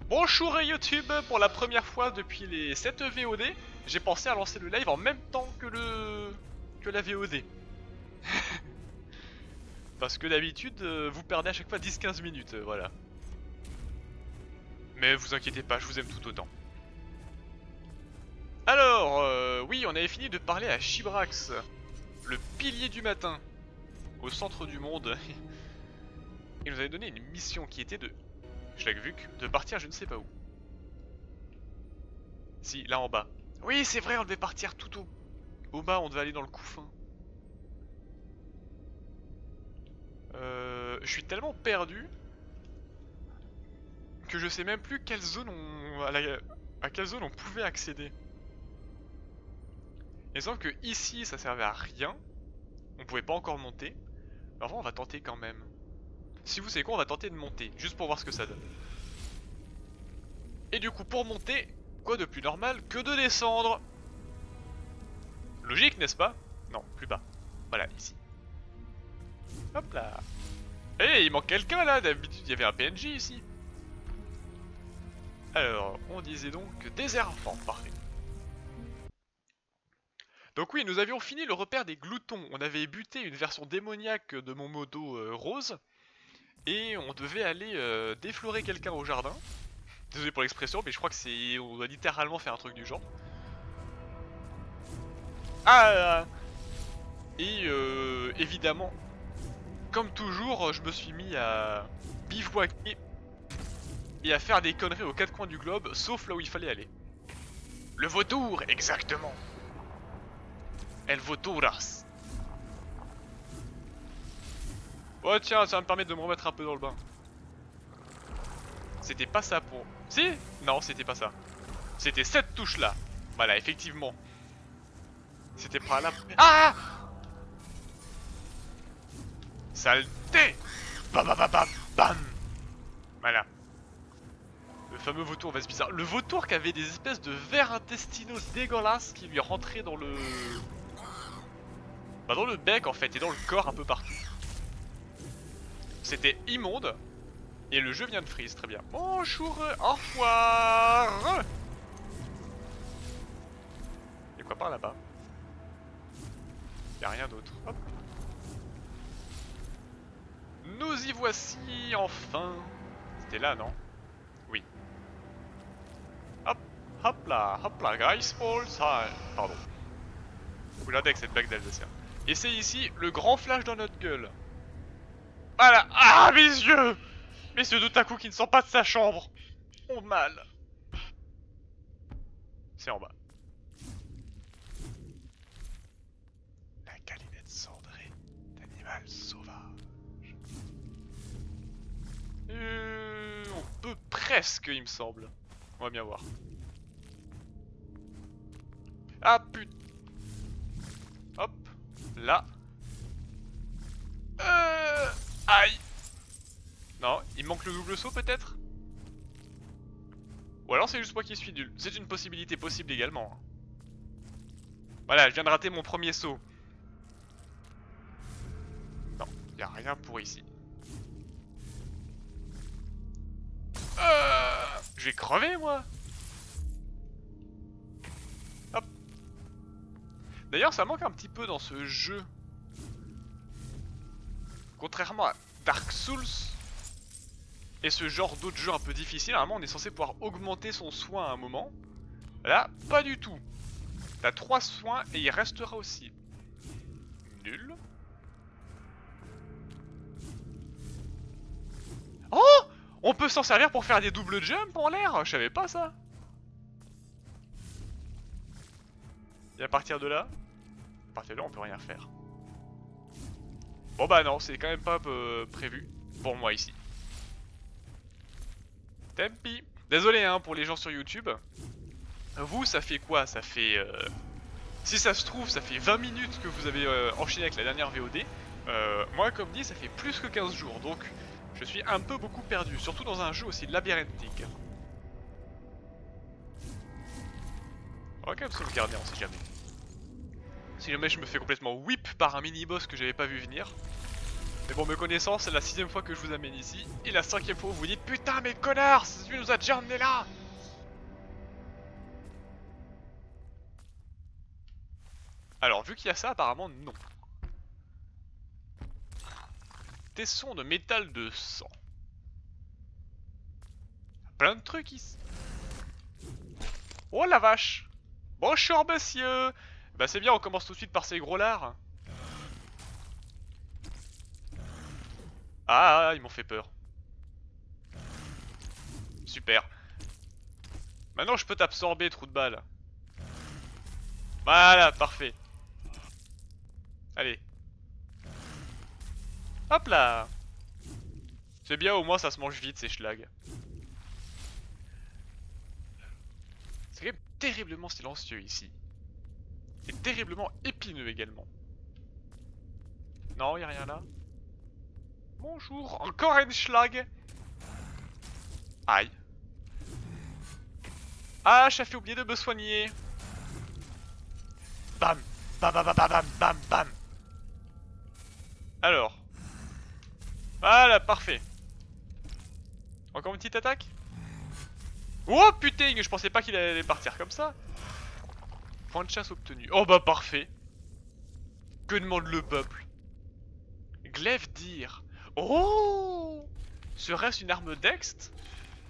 Bonjour YouTube, pour la première fois depuis les 7 VOD, j'ai pensé à lancer le live en même temps que la VOD. Parce que d'habitude, vous perdez à chaque fois 10-15 minutes, voilà. Mais vous inquiétez pas, je vous aime tout autant. Alors, oui, on avait fini de parler à Shibrax, le pilier du matin, au centre du monde. Il nous avait donné une mission qui était de, Schlagvuk, de partir je ne sais pas où. Si, là en bas. Oui, c'est vrai, on devait partir tout au bas, on devait aller dans le couffin. Je suis tellement perdu que je sais même plus quelle zone à quelle zone on pouvait accéder. Il semble que ici ça servait à rien, on pouvait pas encore monter. Mais enfin on va tenter quand même. Si vous savez quoi, on va tenter de monter, juste pour voir ce que ça donne. Et du coup pour monter, quoi de plus normal que de descendre? Logique n'est-ce pas? Non, plus bas. Voilà, ici. Hop là. Eh, il manque quelqu'un là, d'habitude il y avait un PNJ ici. Alors, on disait donc désert enfant, parfait. Donc oui, nous avions fini le repère des gloutons. On avait buté une version démoniaque de mon modo rose. Et on devait aller déflorer quelqu'un au jardin. Désolé pour l'expression, mais je crois que c'est... On doit littéralement faire un truc du genre. Ah. Et évidemment, comme toujours, je me suis mis à bivouaquer et à faire des conneries aux quatre coins du globe, sauf là où il fallait aller. Le vautour, exactement. El vauturas. Oh tiens, ça va me permettre de me remettre un peu dans le bain. C'était pas ça pour... Si? Non, c'était pas ça. C'était cette touche là. Voilà, effectivement. C'était pas là... Ah! Saleté! Bam bam bam bam bam! Voilà. Le fameux vautour veste bizarre. Le vautour qui avait des espèces de vers intestinaux dégueulasses qui lui rentraient dans le... Bah dans le bec en fait et dans le corps un peu partout. C'était immonde. Et le jeu vient de freeze, très bien. Bonjour, au revoir. Y'a quoi par là-bas? Y'a rien d'autre. Hop. Nous y voici, enfin. C'était là, non? Oui. Hop, hop là, guys, all time. Pardon. Vous l'avez avec cette blague d'Alsacien. Et c'est ici le grand flash dans notre gueule. Voilà. Ah, mes yeux! Mes yeux d'otaku qui ne sont pas de sa chambre ont mal. C'est en bas. La galinette cendrée d'animal sauvage. On peut presque, il me semble. On va bien voir. Ah putain. Hop, là. Aïe. Non, il manque le double saut peut-être? Ou alors c'est juste moi qui suis nul. C'est une possibilité possible également. Voilà, je viens de rater mon premier saut. Non, y a rien pour ici. Je vais crever moi. Hop. D'ailleurs ça manque un petit peu dans ce jeu. Contrairement à Dark Souls et ce genre d'autres jeux un peu difficiles, normalement on est censé pouvoir augmenter son soin à un moment. Là, pas du tout. T'as 3 soins et il restera aussi. Nul. Oh! On peut s'en servir pour faire des doubles jumps en l'air? Je savais pas ça. Et à partir de là? À partir de là on peut rien faire. Bon bah non, c'est quand même pas prévu pour moi ici. Tempi. Désolé hein pour les gens sur YouTube. Vous ça fait quoi? Ça fait... Si ça se trouve ça fait 20 minutes que vous avez enchaîné avec la dernière VOD. Moi comme dit ça fait plus que 15 jours donc je suis un peu beaucoup perdu. Surtout dans un jeu aussi labyrinthique. On va quand même sauvegarder on sait jamais. Si jamais je me fais complètement whip par un mini-boss que j'avais pas vu venir. Mais bon, me connaissant, c'est la 6ème fois que je vous amène ici. Et la 5ème fois où vous dites putain, mais connard, tu nous as déjà emmené là. Alors, vu qu'il y a ça, apparemment, non. Tesson de métal de sang. Plein de trucs ici. Oh la vache. Bonjour monsieur. Bah c'est bien, on commence tout de suite par ces gros lards. Ah, ils m'ont fait peur. Super. Maintenant je peux t'absorber, trou de balle. Voilà, parfait. Allez. Hop là. C'est bien, au moins ça se mange vite ces schlags. C'est quand même terriblement silencieux ici. Et terriblement épineux également. Non, y'a rien là. Bonjour, encore un schlag. Aïe. Ah, j'ai fait oublier de me soigner. Bam. Bam bam bam bam bam bam. Alors. Voilà, parfait. Encore une petite attaque. Oh putain, je pensais pas qu'il allait partir comme ça. Point de chasse obtenu. Oh bah parfait. Que demande le peuple? Glaive d'Ir. Oh! Serait-ce une arme d'ext?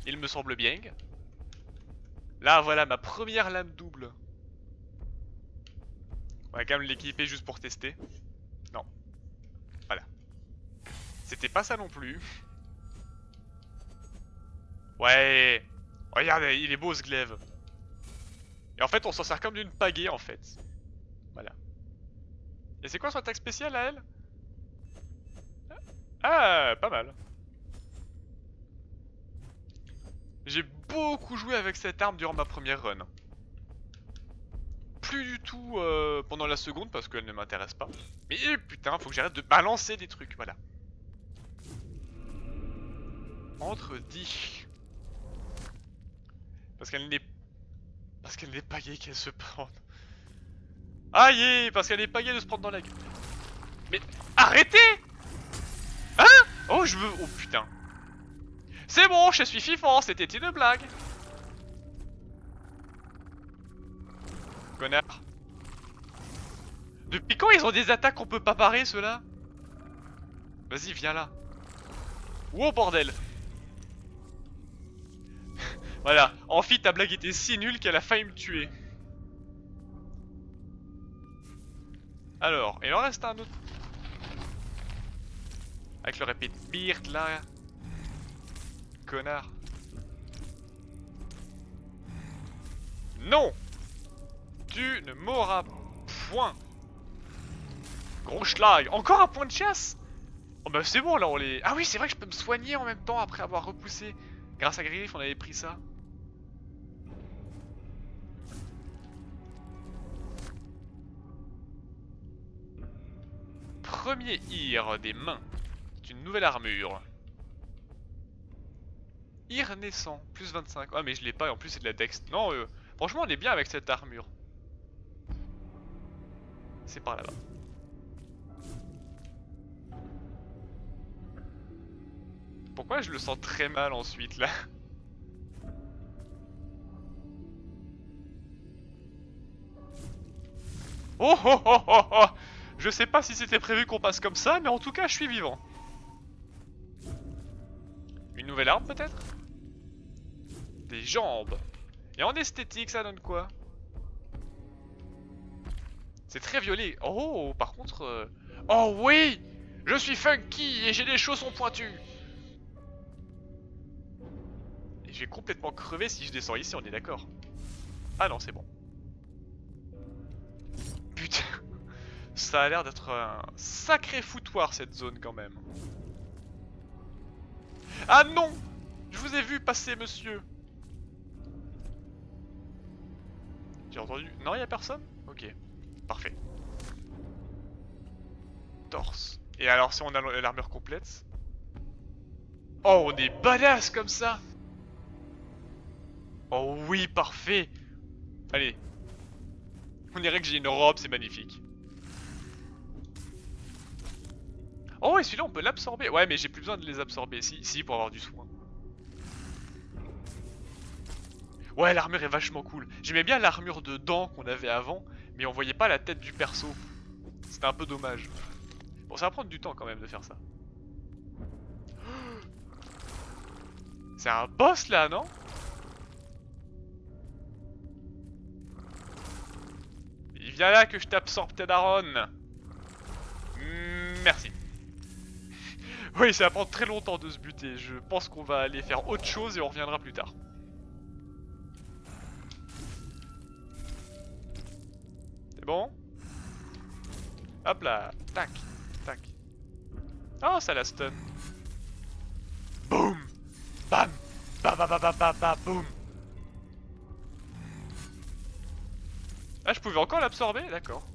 Il me semble bien. Là voilà ma première lame double. On va quand même l'équiper juste pour tester. Non. Voilà. C'était pas ça non plus. Ouais. Regardez, il est beau ce glaive. Et en fait on s'en sert comme d'une pagaie en fait. Voilà. Et c'est quoi son attaque spéciale à elle? Ah, pas mal. J'ai beaucoup joué avec cette arme durant ma première run. Plus du tout pendant la seconde parce qu'elle ne m'intéresse pas. Mais putain, faut que j'arrête de balancer des trucs, voilà. Entre 10. Parce qu'elle n'est... Parce qu'elle n'est pas gay qu'elle se prend. Aïe, parce qu'elle n'est pas gay de se prendre dans la gueule. Mais arrêtez! Hein? Oh, je veux... Oh putain. C'est bon, je suis fifant, c'était une blague. Connard. Depuis quand ils ont des attaques qu'on peut pas parer, ceux-là? Vas-y, viens là. Wow, bordel. Voilà, Amphi, ta blague était si nulle qu'elle a failli me tuer. Alors, il en reste un autre. Avec le répit Beard là. Connard. Non! Tu ne m'auras point. Gros schlag. Encore un point de chasse? Oh bah c'est bon là on les... Ah oui c'est vrai que je peux me soigner en même temps après avoir repoussé. Grâce à Griff on avait pris ça. Premier Ir des mains. C'est une nouvelle armure. Ir naissant, plus 25. Ah mais je l'ai pas et en plus c'est de la dex. Non franchement on est bien avec cette armure. C'est par là-bas. Pourquoi je le sens très mal ensuite là? Oh oh oh oh oh! Je sais pas si c'était prévu qu'on passe comme ça, mais en tout cas je suis vivant. Une nouvelle arme peut-être? Des jambes. Et en esthétique ça donne quoi? C'est très violet. Oh par contre... Oh oui! Je suis funky et j'ai des chaussons pointus. Et je vais complètement crever si je descends ici, on est d'accord? Ah non c'est bon. Putain. Ça a l'air d'être un sacré foutoir cette zone quand même. Ah non! Je vous ai vu passer monsieur. J'ai entendu... Non y'a personne? Ok. Parfait. Torse. Et alors si on a l'armure complète? Oh on est badass comme ça! Oh oui parfait! Allez. On dirait que j'ai une robe, c'est magnifique. Oh, et celui-là, on peut l'absorber. Ouais, mais j'ai plus besoin de les absorber. Si, pour avoir du soin. Ouais, l'armure est vachement cool. J'aimais bien l'armure de dents qu'on avait avant, mais on voyait pas la tête du perso. C'était un peu dommage. Bon, ça va prendre du temps quand même de faire ça. C'est un boss là, non? Il vient là que je t'absorbe tes darons. Merci. Oui, ça va prendre très longtemps de se buter. Je pense qu'on va aller faire autre chose et on reviendra plus tard. C'est bon? Hop là. Tac. Tac. Oh, ça la stun. Boum. Bam. Bam bam bam bam bam bam boum. Ah, je pouvais encore l'absorber? D'accord.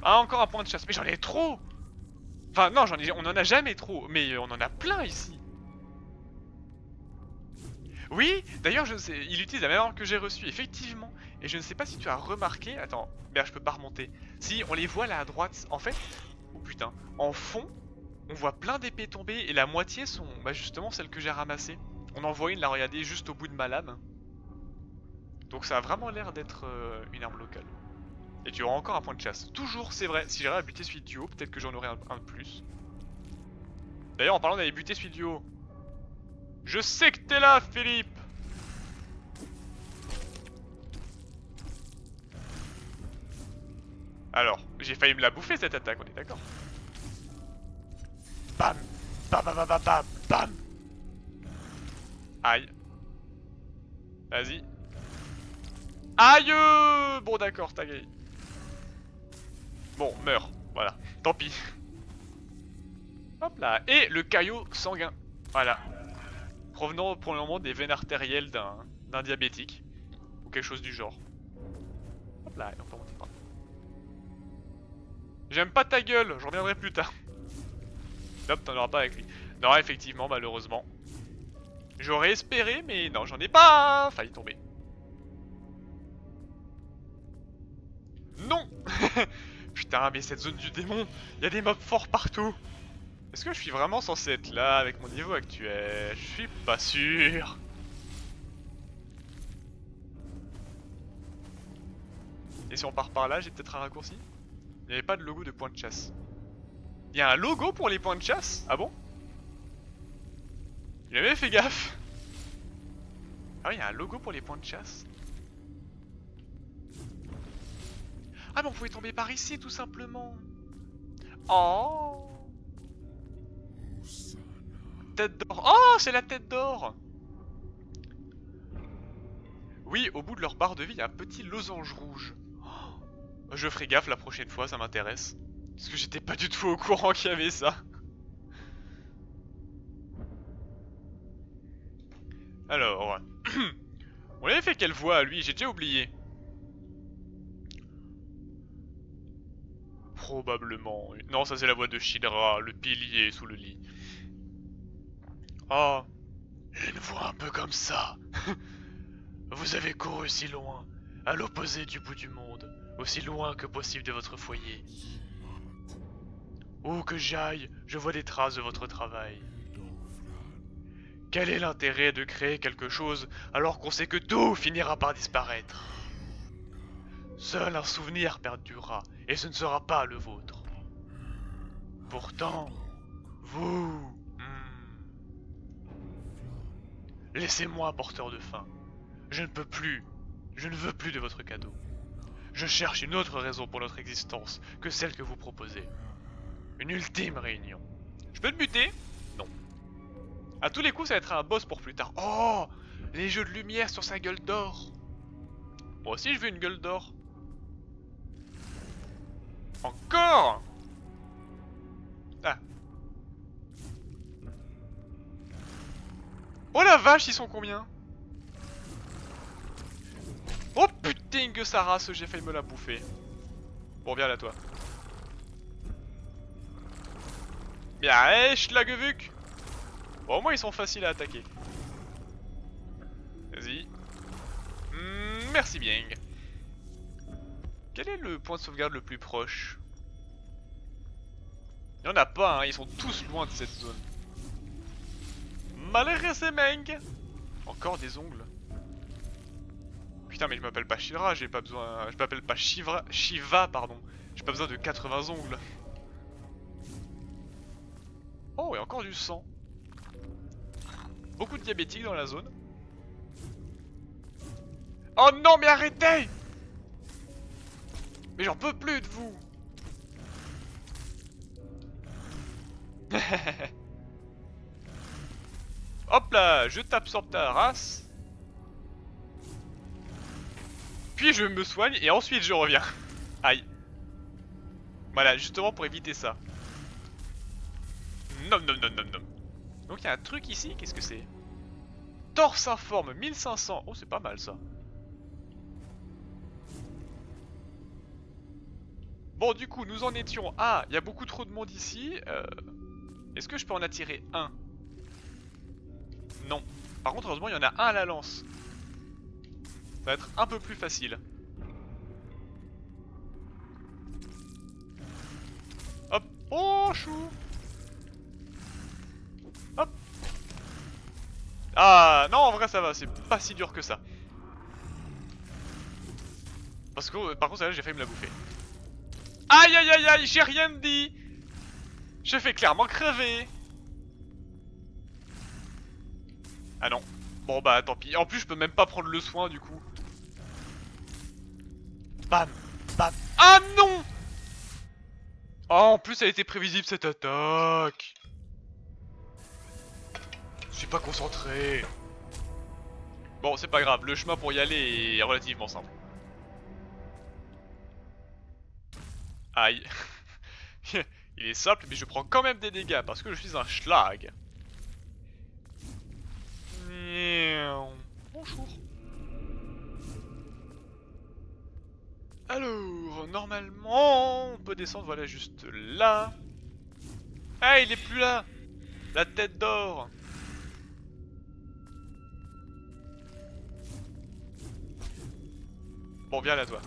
Ah, encore un point de chasse. Mais j'en ai trop! Enfin, non, on en a jamais trop. Mais on en a plein ici. Oui, d'ailleurs, je sais, il utilise la même arme que j'ai reçue, effectivement. Et je ne sais pas si tu as remarqué. Attends, merde, je peux pas remonter. Si, on les voit là à droite. En fait, oh putain, en fond, on voit plein d'épées tomber et la moitié sont bah, justement celles que j'ai ramassées. On en voit une là, regardez, juste au bout de ma lame. Donc ça a vraiment l'air d'être une arme locale. Et tu auras encore un point de chasse. Toujours, c'est vrai, si j'arrive à buter celui du haut, peut-être que j'en aurai un de plus. D'ailleurs, en parlant d'aller buter celui du haut, je sais que t'es là, Philippe! Alors, j'ai failli me la bouffer cette attaque, on est d'accord? Bam! Bam bam bam bam bam! Bam! Aïe. Vas-y. Aïe! Bon d'accord, t'as gagné. Bon, meurs. Voilà. Tant pis. Hop là. Et le caillot sanguin. Voilà. Provenant pour le moment des veines artérielles d'un diabétique. Ou quelque chose du genre. Hop là, on peut monter par là. J'aime pas ta gueule, je reviendrai plus tard. Hop, t'en auras pas avec lui. Non, effectivement, malheureusement. J'aurais espéré, mais non, j'en ai pas failli tomber. Non. Putain, mais cette zone du démon, il y a des mobs forts partout. Est-ce que je suis vraiment censé être là avec mon niveau actuel? Je suis pas sûr. Et si on part par là, j'ai peut-être un raccourci? Il n'y avait pas de logo de point de chasse. Il y a un logo pour les points de chasse? Ah bon? Il avait fait gaffe. Ah oui, il y a un logo pour les points de chasse. Ah mais on pouvait tomber par ici tout simplement. Oh. Tête d'or. Oh, c'est la tête d'or. Oui, au bout de leur barre de vie, il y a un petit losange rouge. Oh, je ferai gaffe la prochaine fois, ça m'intéresse. Parce que j'étais pas du tout au courant qu'il y avait ça. Alors... on avait fait quelle voix à lui? J'ai déjà oublié. Probablement. Non, ça c'est la voix de Shidra, le pilier sous le lit. Oh, une voix un peu comme ça. Vous avez couru si loin, à l'opposé du bout du monde, aussi loin que possible de votre foyer. Où que j'aille, je vois des traces de votre travail. Quel est l'intérêt de créer quelque chose alors qu'on sait que tout finira par disparaître? Seul un souvenir perdurera, et ce ne sera pas le vôtre. Pourtant, vous... Laissez-moi, porteur de faim. Je ne peux plus, je ne veux plus de votre cadeau. Je cherche une autre raison pour notre existence que celle que vous proposez. Une ultime réunion. Je peux te buter? Non. À tous les coups, ça va être un boss pour plus tard. Oh! Les jeux de lumière sur sa gueule d'or. Moi aussi, je veux une gueule d'or. Encore? Ah. Oh la vache, ils sont combien? Oh putain que sa race, j'ai failli me la bouffer. Bon, viens là, toi. Bien, Schlagevuk. Bon, au moins, ils sont faciles à attaquer. Vas-y. Merci bien. Quel est le point de sauvegarde le plus proche? Il y en a pas, hein, ils sont tous loin de cette zone. Malheureusement. Encore des ongles. Putain, mais je m'appelle pas Shira, j'ai pas besoin. Je m'appelle pas Shiva, pardon. J'ai pas besoin de 80 ongles. Oh, et encore du sang. Beaucoup de diabétiques dans la zone. Oh non, mais arrêtez! Mais j'en peux plus de vous! Hop là, je t'absorbe ta race. Puis je me soigne et ensuite je reviens. Aïe. Voilà, justement pour éviter ça. Non, non, non, non, non. Donc il y a un truc ici, qu'est-ce que c'est? Torse informe 1500. Oh, c'est pas mal ça. Bon, du coup, nous en étions. Ah, il y a beaucoup trop de monde ici. Est-ce que je peux en attirer un? Non. Par contre, heureusement, il y en a un à la lance. Ça va être un peu plus facile. Hop. Oh, chou. Hop. Ah, non, en vrai, ça va. C'est pas si dur que ça. Parce que, par contre, celle-là, j'ai failli me la bouffer. Aïe, aïe, aïe, aïe, j'ai rien dit. Je fais clairement crever. Ah non. Bon bah tant pis. En plus je peux même pas prendre le soin du coup. Bam. Bam. Ah non. Oh, en plus elle était prévisible cette attaque. Je suis pas concentré. Bon c'est pas grave. Le chemin pour y aller est relativement simple. Aïe. Il est simple mais je prends quand même des dégâts parce que je suis un schlag. Bonjour. Alors, normalement, on peut descendre, voilà, juste là. Ah, il est plus là. La tête d'or. Bon, viens là, toi.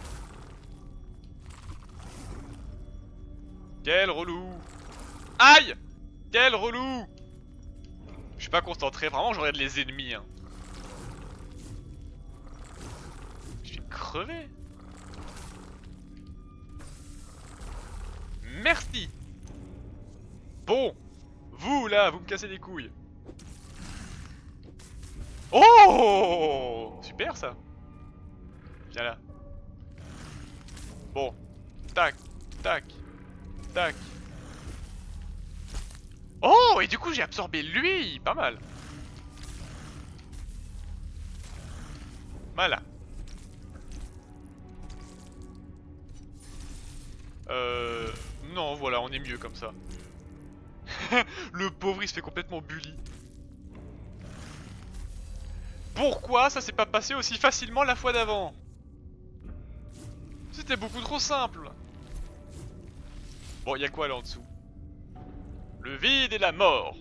Quel relou. Aïe. Quel relou. Je suis pas concentré, vraiment, je regarde les ennemis. Hein. Je vais crever. Merci. Bon. Vous, là, vous me cassez les couilles. Oh. Super, ça. Viens là. Bon. Tac. Tac. Tac. Oh, et du coup, j'ai absorbé lui. Pas mal. Voilà. Non, voilà, on est mieux comme ça. Le pauvre, il se fait complètement bully. Pourquoi ça s'est pas passé aussi facilement la fois d'avant? C'était beaucoup trop simple. Bon, y'a quoi là en dessous? Le vide et la mort.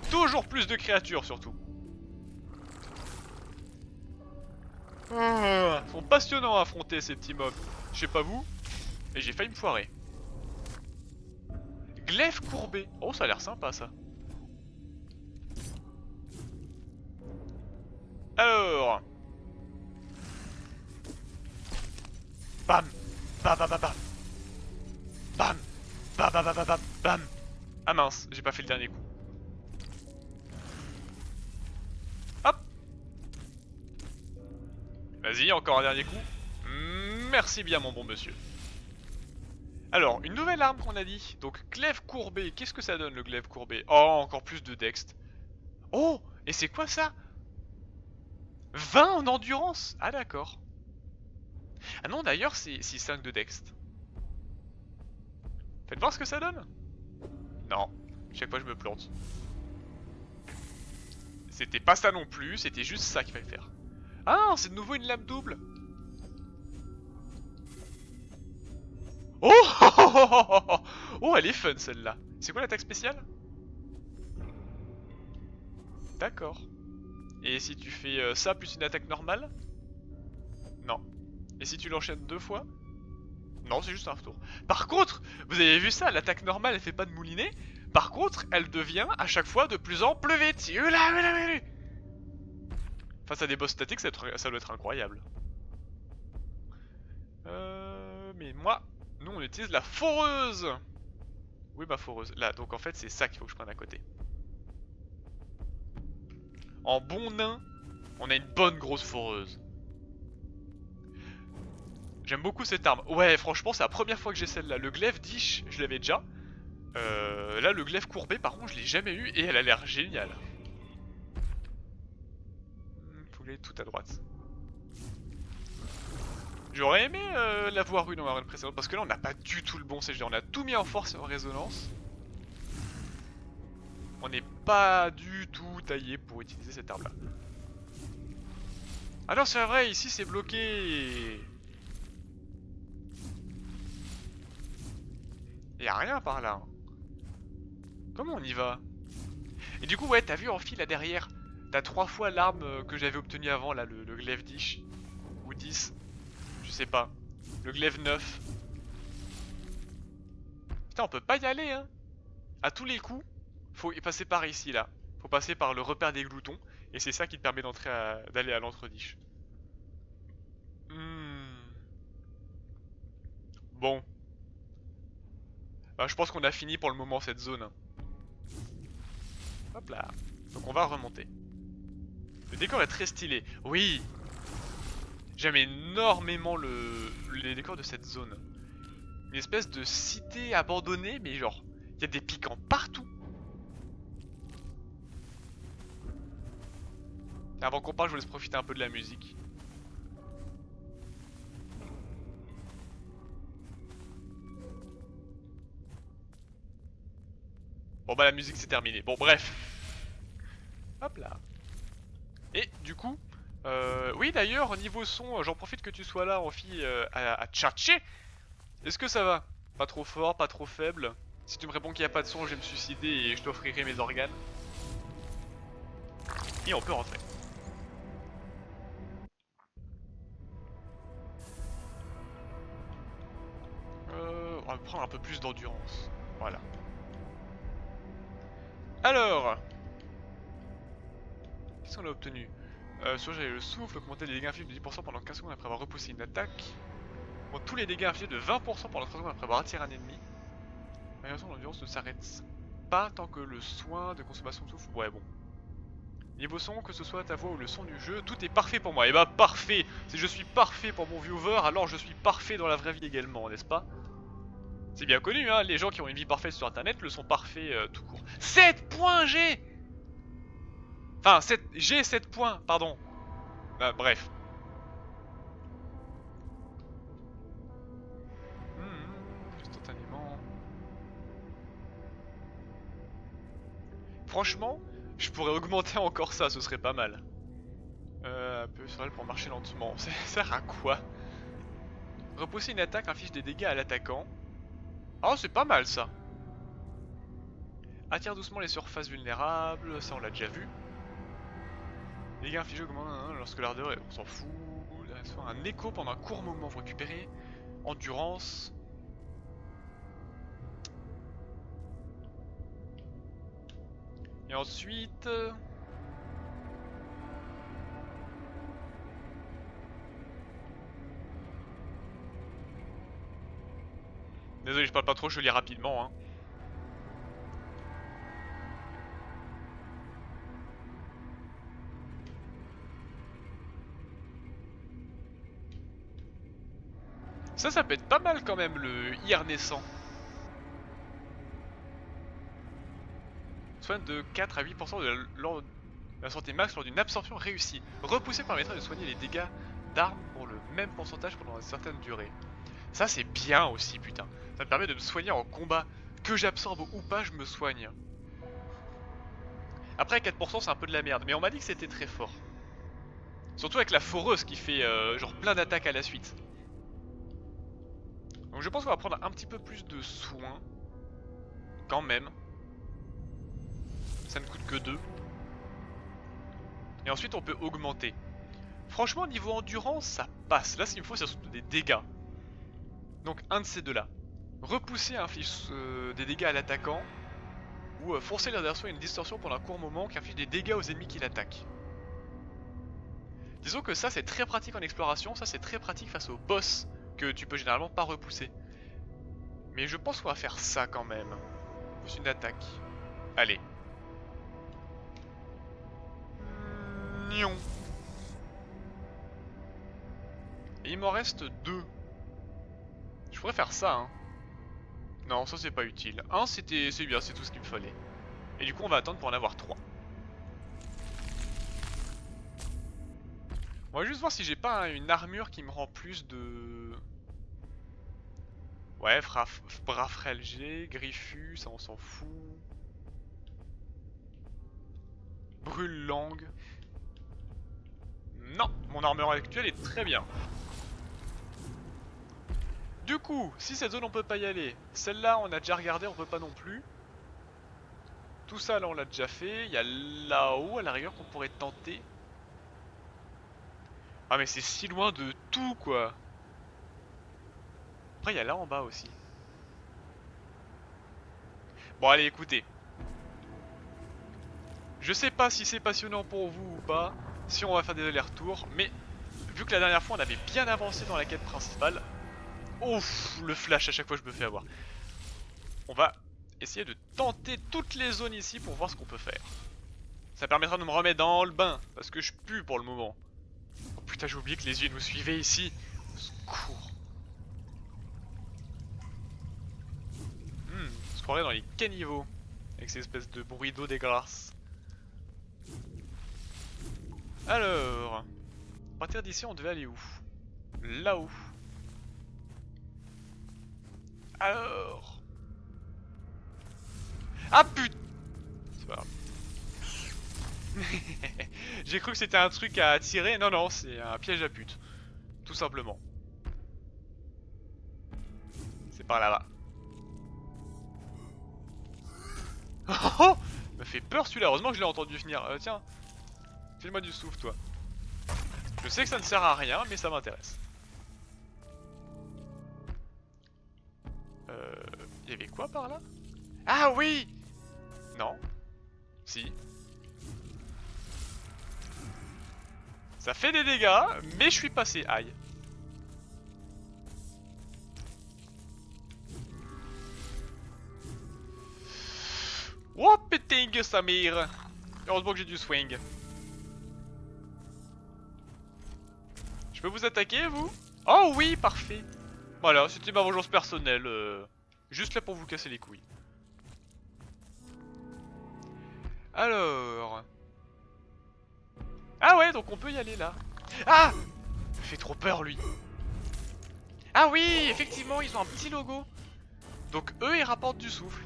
Toujours plus de créatures surtout. Ils sont passionnants à affronter ces petits mobs. Je sais pas vous, mais j'ai failli me foirer. Glaive courbé. Oh, ça a l'air sympa ça. Alors. Bam. Bam bam bam bam. Bam. Bam bam bam bam bam. Ah mince, j'ai pas fait le dernier coup. Hop. Vas-y, encore un dernier coup. Merci bien mon bon monsieur. Alors, une nouvelle arme qu'on a dit. Donc, glaive courbé. Qu'est-ce que ça donne le glaive courbé? Oh, encore plus de dext. Oh, et c'est quoi ça? 20 en endurance. Ah d'accord. Ah non, d'ailleurs, c'est 5 de dext. Faites voir ce que ça donne. Non, chaque fois je me plante. C'était pas ça non plus, c'était juste ça qu'il fallait faire. Ah, c'est de nouveau une lame double. Oh, oh, elle est fun celle-là. C'est quoi l'attaque spéciale? D'accord. Et si tu fais ça plus une attaque normale? Non. Et si tu l'enchaînes 2 fois? Non, c'est juste un tour. Par contre, vous avez vu ça, l'attaque normale elle fait pas de moulinet. Par contre, elle devient à chaque fois de plus en plus vite. Face à des boss statiques, ça doit être incroyable. Mais moi, nous on utilise la foreuse. Oui, ma foreuse. Là, donc en fait, c'est ça qu'il faut que je prenne à côté. En bon nain, on a une bonne grosse foreuse. J'aime beaucoup cette arme. Ouais, franchement, c'est la première fois que j'ai celle-là. Le glaive Dish, je l'avais déjà. Là, le glaive courbé, par contre, je l'ai jamais eu et elle a l'air géniale. Faut aller tout à droite. J'aurais aimé l'avoir eu dans la run précédente parce que là, on n'a pas du tout le bon CG. On a tout mis en force et en résonance. On n'est pas du tout taillé pour utiliser cette arme-là. Ah non, c'est vrai, ici c'est bloqué. Y'a rien par là. Comment on y va? Et du coup, ouais, t'as vu en fil là derrière, t'as 3 fois l'arme que j'avais obtenue avant, là, le glaive 10. Ou 10. Je sais pas. Le glaive 9. Putain, on peut pas y aller, hein. À tous les coups, faut y passer par ici, là. Faut passer par le repère des gloutons. Et c'est ça qui te permet d'aller à l'entrediche. Bon. Bah, je pense qu'on a fini pour le moment cette zone. Hop là. Donc on va remonter. Le décor est très stylé. Oui. J'aime énormément les décors de cette zone. Une espèce de cité abandonnée, mais genre, il y a des piquants partout. Avant qu'on parte, je vous laisse profiter un peu de la musique. Bon bah la musique c'est terminé. Bon bref. Hop là. Et du coup, oui d'ailleurs au niveau son, j'en profite que tu sois là Amphi à tchatcher. Est-ce que ça va? Pas trop fort, pas trop faible? Si tu me réponds qu'il n'y a pas de son, je vais me suicider et je t'offrirai mes organes. Et on peut rentrer. On va prendre un peu plus d'endurance. Voilà. Alors, qu'est-ce qu'on a obtenu? Soit j'avais le souffle, augmenter les dégâts infligés de 10% pendant 15 secondes après avoir repoussé une attaque. Bon, tous les dégâts infligés de 20% pendant 3 secondes après avoir attiré un ennemi. L'amélioration de l'endurance ne s'arrête pas tant que le soin de consommation de souffle. Ouais, bon. Niveau son, que ce soit ta voix ou le son du jeu, tout est parfait pour moi. Et bah, parfait! Si je suis parfait pour mon viewer, alors je suis parfait dans la vraie vie également, n'est-ce pas? C'est bien connu, hein, les gens qui ont une vie parfaite sur internet le sont parfaits tout court. 7 points G! Enfin, j'ai 7 points, pardon. Bah, bref. Instantanément. Franchement, je pourrais augmenter encore ça, ce serait pas mal. Un peu sur elle pour marcher lentement. Ça sert à quoi? Repousser une attaque inflige des dégâts à l'attaquant. Oh, c'est pas mal ça. Attire doucement les surfaces vulnérables, ça on l'a déjà vu. Dégâts infligés augmentent lorsque l'ardeur est... On s'en fout. Un écho pendant un court moment, vous récupérez. Endurance. Et ensuite... Désolé, je parle pas trop, je lis rapidement. Hein. Ça peut être pas mal quand même, le IR naissant. Soigne de 4 à 8% de la santé max lors d'une absorption réussie. Repousser permettrait de soigner les dégâts d'armes pour le même pourcentage pendant une certaine durée. Ça c'est bien aussi, putain. Ça me permet de me soigner en combat. Que j'absorbe ou pas, je me soigne. Après 4% c'est un peu de la merde, mais on m'a dit que c'était très fort. Surtout avec la foreuse qui fait genre plein d'attaques à la suite. Donc je pense qu'on va prendre un petit peu plus de soins. Quand même. Ça ne coûte que 2. Et ensuite on peut augmenter. Franchement niveau endurance ça passe. Là ce qu'il me faut c'est surtout des dégâts. Donc un de ces deux-là. Repousser inflige des dégâts à l'attaquant, ou forcer l'adversaire à une distorsion pendant un court moment qui inflige des dégâts aux ennemis qui l'attaquent. Disons que ça c'est très pratique en exploration, ça c'est très pratique face aux boss que tu peux généralement pas repousser. Mais je pense qu'on va faire ça quand même. Plus une attaque. Allez. Nion. Et il m'en reste 2. Je pourrais faire ça, hein. Non, ça c'est pas utile. Un, c'est bien, c'est tout ce qu'il me fallait. Et du coup, on va attendre pour en avoir 3. On va juste voir si j'ai pas une armure qui me rend plus de... Ouais, bras frêle Griffus, ça on s'en fout. Brûle-langue. Non, mon armure actuelle est très bien. Du coup, si cette zone on peut pas y aller, celle-là on a déjà regardé, on peut pas non plus. Tout ça là on l'a déjà fait, il y a là-haut à la rigueur qu'on pourrait tenter. Ah mais c'est si loin de tout quoi. Après il y a là en bas aussi. Bon allez écoutez. Je sais pas si c'est passionnant pour vous ou pas, si on va faire des allers-retours, mais vu que la dernière fois on avait bien avancé dans la quête principale. Ouf, le flash à chaque fois je me fais avoir. On va essayer de tenter toutes les zones ici pour voir ce qu'on peut faire. Ça permettra de me remettre dans le bain, parce que je pue pour le moment. Oh putain, j'ai oublié que les yeux nous suivaient ici. Au secours. On se croirait dans les caniveaux, avec ces espèces de bruit d'eau dégueulasse. Alors, à partir d'ici, on devait aller où? Là-haut. Alors... Ah putain! C'est pas grave. J'ai cru que c'était un truc à tirer. Non, non, c'est un piège à pute. Tout simplement. C'est par là-bas. Oh! Il m'a fait peur celui-là. Heureusement que je l'ai entendu venir. Tiens. File-moi du souffle, toi. Je sais que ça ne sert à rien, mais ça m'intéresse. Il y avait quoi par là? Ah oui! Non. Si. Ça fait des dégâts, mais je suis passé. Aïe. Oh péting Samir. Heureusement que j'ai du swing. Je peux vous attaquer vous? Oh oui, parfait. Voilà, c'était ma vengeance personnelle. Juste là pour vous casser les couilles. Alors... Ah ouais, donc on peut y aller là. Ah! Il me fait trop peur lui. Ah oui, effectivement, ils ont un petit logo. Donc eux, ils rapportent du souffle.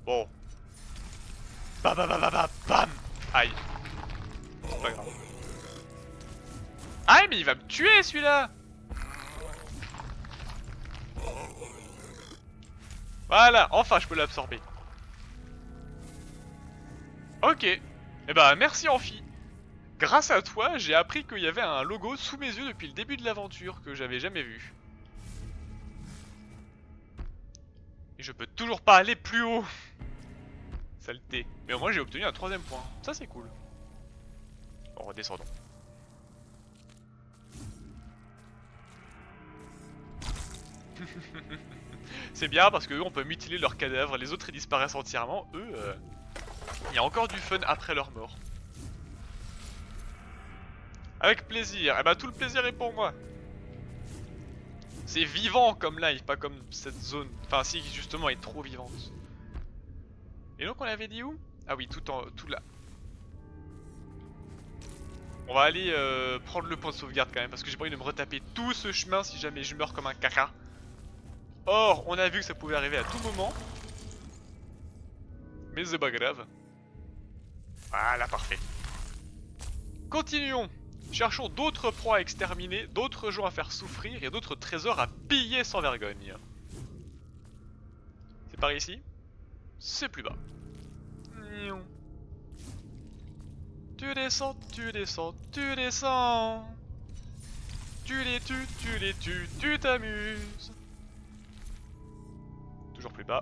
Bon. Bam bam bam bam bam bam. Aïe. C'est pas grave. Aïe, mais il va me tuer celui-là. Voilà, enfin je peux l'absorber. Ok. Eh bah merci Amphi. Grâce à toi, j'ai appris qu'il y avait un logo sous mes yeux depuis le début de l'aventure que j'avais jamais vu. Et je peux toujours pas aller plus haut. Saleté. Mais au moins j'ai obtenu un 3ème point. Ça c'est cool. Bon, redescendons. C'est bien parce que eux on peut mutiler leurs cadavres, les autres ils disparaissent entièrement. Eux, il y a encore du fun après leur mort. Avec plaisir. Et bah tout le plaisir est pour moi. C'est vivant comme live, pas comme cette zone. Enfin si justement elle est trop vivante. Et donc on avait dit où? Ah oui, tout là. On va aller prendre le point de sauvegarde quand même, parce que j'ai pas envie de me retaper tout ce chemin si jamais je meurs comme un caca. Or, on a vu que ça pouvait arriver à tout moment. Mais c'est pas grave. Voilà, parfait. Continuons. Cherchons d'autres proies à exterminer, d'autres gens à faire souffrir et d'autres trésors à piller sans vergogne. C'est par ici? C'est plus bas. Tu descends, tu descends, tu descends. Tu les tues, tu les tues, tu t'amuses. Toujours plus bas.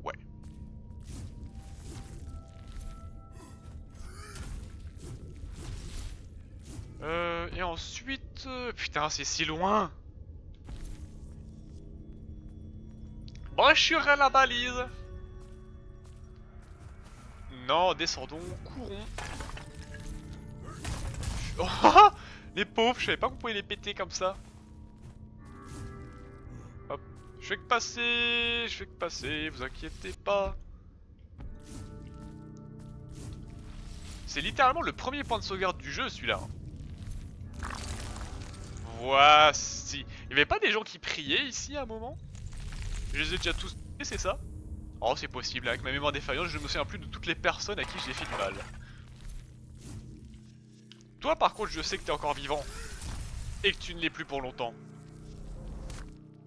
Ouais. Et ensuite... putain, c'est si loin. Brochure à la balise. Non, descendons, courons. Oh, les pauvres, je savais pas qu'on pouvait les péter comme ça. Hop, je fais que passer, vous inquiétez pas. C'est littéralement le premier point de sauvegarde du jeu, celui-là. Voici. Il y avait pas des gens qui priaient ici à un moment? Je les ai déjà tous tués, c'est ça? Oh, c'est possible, avec ma mémoire défaillante, je ne me souviens plus de toutes les personnes à qui j'ai fait du mal. Toi, par contre, je sais que t'es encore vivant. Et que tu ne l'es plus pour longtemps.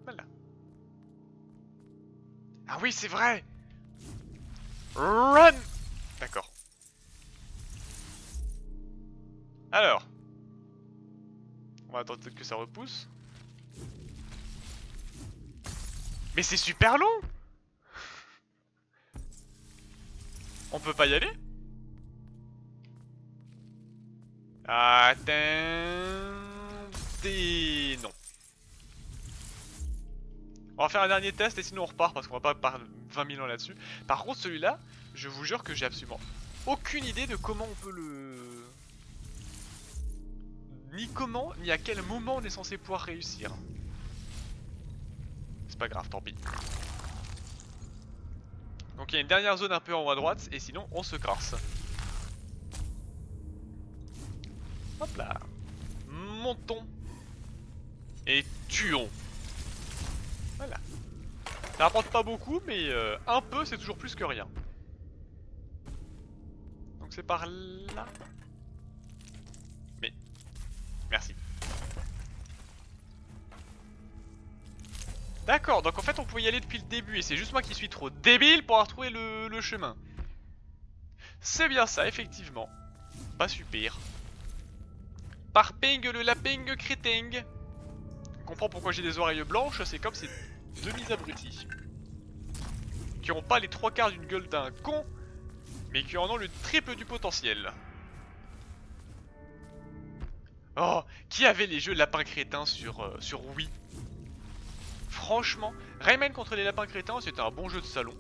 Voilà. Ah oui, c'est vrai! Run! D'accord. Alors. On va attendre peut-être que ça repousse. Mais c'est super long! On peut pas y aller? Attendez... Non. On va faire un dernier test et sinon on repart parce qu'on va pas perdre 20 000 ans là-dessus. Par contre celui-là, je vous jure que j'ai absolument aucune idée de comment on peut le... Ni comment, ni à quel moment on est censé pouvoir réussir. C'est pas grave, tant pis. Donc il y a une dernière zone un peu en haut à droite et sinon on se crasse. Hop là. Montons. Et tuons. Voilà. Ça rapporte pas beaucoup mais un peu c'est toujours plus que rien. Donc c'est par là. Mais... merci. D'accord, donc en fait on pouvait y aller depuis le début et c'est juste moi qui suis trop débile pour avoir trouvé le chemin. C'est bien ça, effectivement. Pas super. Parping le laping créting. On comprend pourquoi j'ai des oreilles blanches, c'est comme ces demi-abrutis. Qui ont pas les trois quarts d'une gueule d'un con, mais qui en ont le triple du potentiel. Oh, qui avait les jeux lapins crétins sur Wii? Franchement, Rayman contre les lapins crétins, c'était un bon jeu de salon.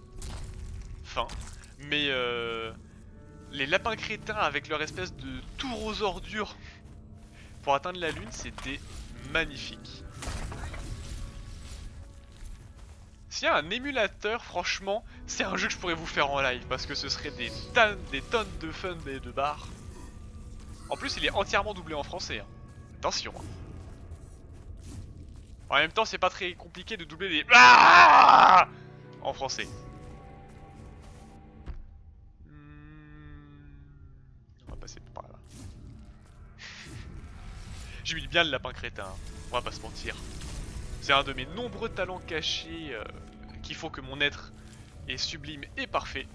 Fin. Mais les lapins crétins avec leur espèce de tour aux ordures pour atteindre la lune, c'était magnifique. S'il y a un émulateur, franchement, c'est un jeu que je pourrais vous faire en live parce que ce serait des tonnes de fun et de barres. En plus, il est entièrement doublé en français. Hein. Attention. En même temps, c'est pas très compliqué de doubler les en français. On va passer par là. J'imite bien le lapin crétin. Hein. On va pas se mentir. C'est un de mes nombreux talents cachés qui font que mon être est sublime et parfait.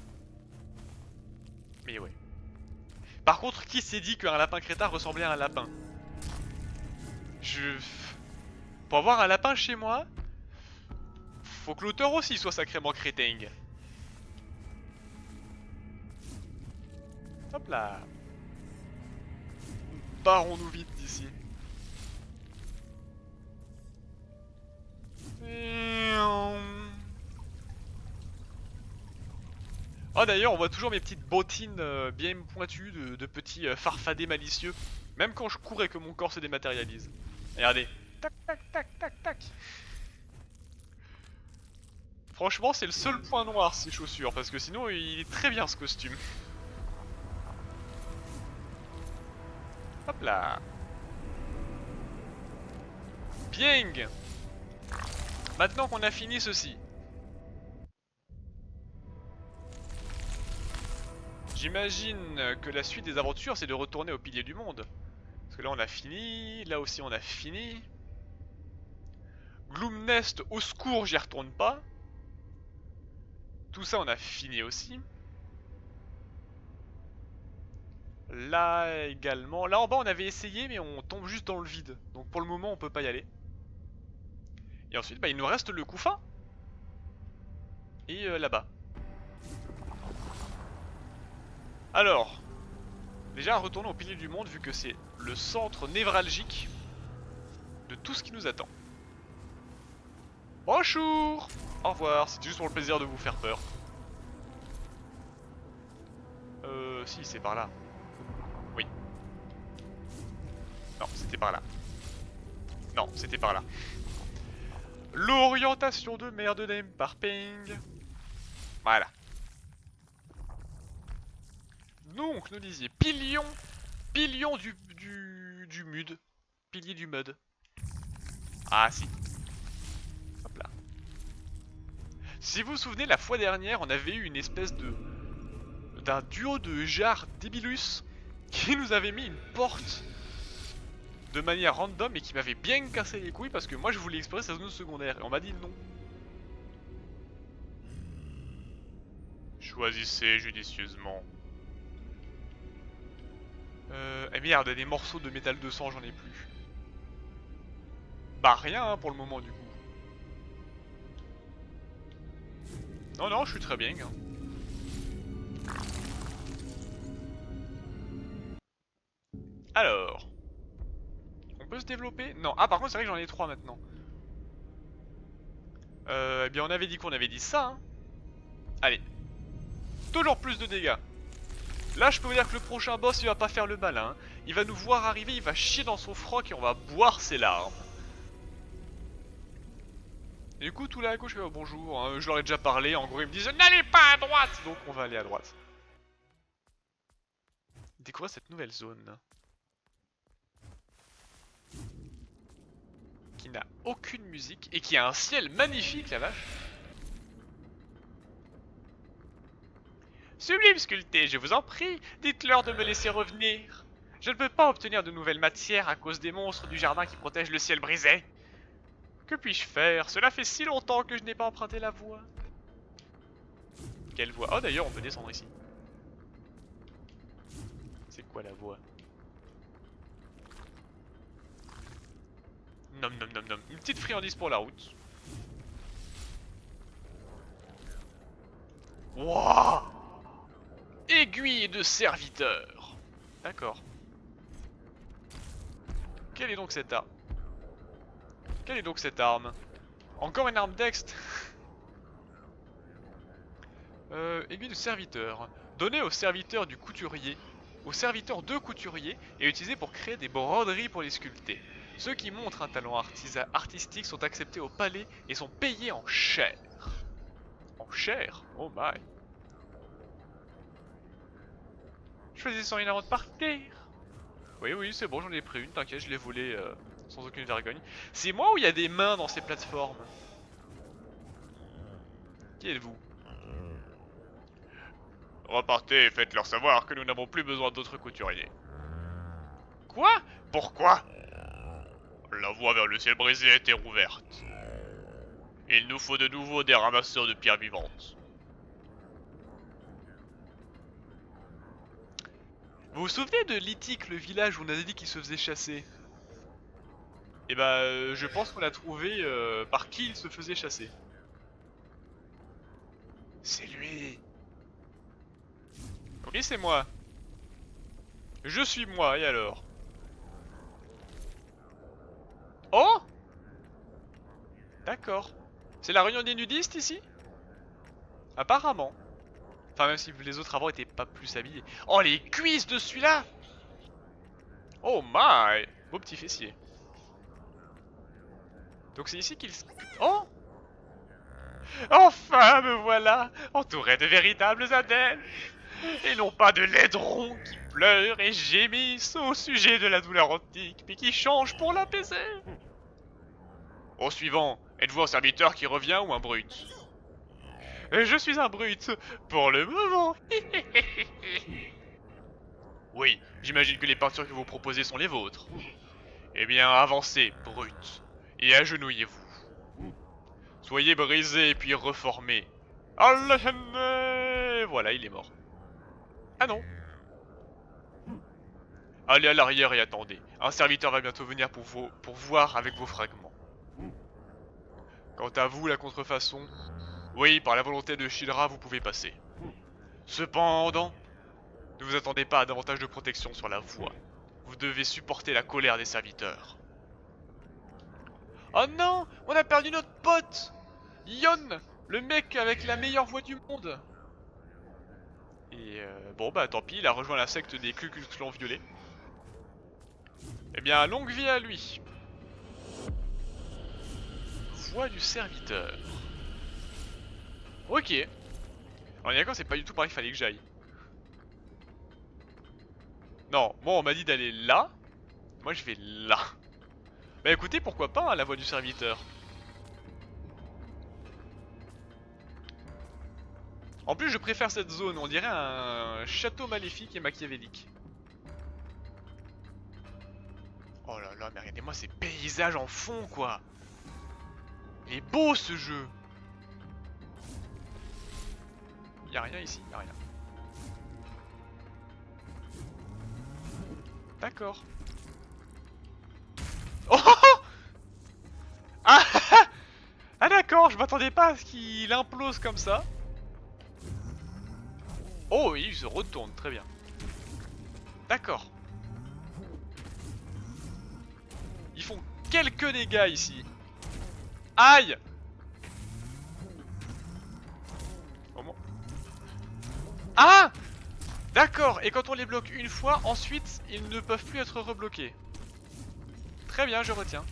Mais ouais. Par contre, qui s'est dit qu'un lapin crétin ressemblait à un lapin? Pour avoir un lapin chez moi, faut que l'auteur aussi soit sacrément crétin. Hop là. Barrons-nous vite d'ici. Oh d'ailleurs on voit toujours mes petites bottines bien pointues de petits farfadets malicieux. Même quand je cours et que mon corps se dématérialise. Regardez. Tac tac tac tac tac. Franchement c'est le seul point noir ces chaussures parce que sinon il est très bien ce costume. Hop là. Bien. Maintenant qu'on a fini ceci. J'imagine que la suite des aventures c'est de retourner au pilier du monde. Parce que là on a fini, là aussi on a fini. Gloomnest, au secours, j'y retourne pas. Tout ça on a fini aussi. Là également. Là en bas on avait essayé mais on tombe juste dans le vide. Donc pour le moment on peut pas y aller. Et ensuite bah, il nous reste le couffin. Et là-bas. Alors, déjà retournons au pilier du monde vu que c'est le centre névralgique de tout ce qui nous attend. Bonjour. Au revoir, c'est juste pour le plaisir de vous faire peur. Si c'est par là. Oui. Non, c'était par là. Non, c'était par là. L'orientation de merde n'aime par ping. Voilà. Donc, nous disiez pilion. Pilion du mud. Pilier du mud. Ah si. Hop là. Si vous vous souvenez, la fois dernière, on avait eu une espèce d'un duo de jarres débilus qui nous avait mis une porte de manière random et qui m'avait bien cassé les couilles parce que moi je voulais explorer sa zone secondaire et on m'a dit non. Choisissez judicieusement. Eh merde, des morceaux de métal de sang, j'en ai plus. Bah rien hein, pour le moment du coup. Non non, je suis très bien. Hein. Alors, on peut se développer? Non. Ah par contre c'est vrai que j'en ai 3 maintenant. Eh bien on avait dit qu'on avait dit ça. Hein. Allez. Toujours plus de dégâts. Là je peux vous dire que le prochain boss il va pas faire le malin. Hein. Il va nous voir arriver, il va chier dans son froc et on va boire ses larmes. Et du coup tout là à gauche je fais oh, bonjour, hein. Je leur ai déjà parlé, en gros ils me disent n'allez pas à droite. Donc on va aller à droite. Découvrir cette nouvelle zone. Qui n'a aucune musique et qui a un ciel magnifique la vache. Sublime sculpté, je vous en prie, dites-leur de me laisser revenir. Je ne peux pas obtenir de nouvelles matières à cause des monstres du jardin qui protègent le ciel brisé. Que puis-je faire? Cela fait si longtemps que je n'ai pas emprunté la voie. Quelle voie? Oh d'ailleurs on peut descendre ici. C'est quoi la voie? Nom nom nom nom. Une petite friandise pour la route. Wouah! Aiguille de serviteur. D'accord. Quelle est donc cette arme? Quelle est donc cette arme? Encore une arme d'ext. Aiguille de serviteur. Donnée au serviteur du couturier, au serviteur de couturier et utilisée pour créer des broderies pour les sculpter. Ceux qui montrent un talent artistique sont acceptés au palais et sont payés en chair. En chair? Oh my. Choisissons une avant de partir. Oui, oui, c'est bon, j'en ai pris une, t'inquiète, je l'ai volée sans aucune vergogne. C'est moi ou il y a des mains dans ces plateformes? Qui êtes-vous? Repartez et faites-leur savoir que nous n'avons plus besoin d'autres couturiers. Quoi? Pourquoi? La voie vers le ciel brisé a été rouverte. Il nous faut de nouveau des ramasseurs de pierres vivantes. Vous vous souvenez de Lithic, le village où on a dit qu'il se faisait chasser? Et bah je pense qu'on l'a trouvé par qui il se faisait chasser. C'est lui. Oui c'est moi. Je suis moi et alors? Oh! D'accord. C'est la réunion des nudistes ici? Apparemment. Enfin même si les autres avant étaient pas plus habillés. Oh les cuisses de celui-là! Oh my! Beau petit fessier. Donc c'est ici qu'il... Oh! Enfin me voilà! Entouré de véritables adeptes! Et non pas de laiderons qui pleurent et gémissent au sujet de la douleur antique, mais qui changent pour l'apaiser. Au suivant, êtes-vous un serviteur qui revient ou un brut? Je suis un brut, pour le moment. Oui, j'imagine que les peintures que vous proposez sont les vôtres. Eh bien, avancez, brut, et agenouillez-vous. Soyez brisés puis reformés. Allah, voilà, il est mort. Ah non. Allez à l'arrière et attendez. Un serviteur va bientôt venir pour voir avec vos fragments. Quant à vous, la contrefaçon, oui, par la volonté de Shilra, vous pouvez passer. Cependant, ne vous attendez pas à davantage de protection sur la voie. Vous devez supporter la colère des serviteurs. Oh non, on a perdu notre pote Yon, le mec avec la meilleure voix du monde. Et bon bah tant pis, il a rejoint la secte des Ku Klux Klan violets. Eh bien, longue vie à lui. Voix du serviteur. Ok. On est d'accord, c'est pas du tout par là qu'il fallait que j'aille. Non, moi on m'a dit d'aller là. Moi je vais là. Bah écoutez, pourquoi pas, hein, la voix du serviteur. En plus, je préfère cette zone, on dirait un château maléfique et machiavélique. Oh là là, mais regardez-moi ces paysages en fond, quoi. Il est beau ce jeu. Y'a rien ici, y'a rien. D'accord. Oh ah, ah d'accord, je m'attendais pas à ce qu'il implose comme ça. Oh oui, il se retourne, très bien. D'accord. Ils font quelques dégâts ici. Aïe. Comment? Ah, d'accord, et quand on les bloque une fois, ensuite, ils ne peuvent plus être rebloqués. Très bien, je retiens.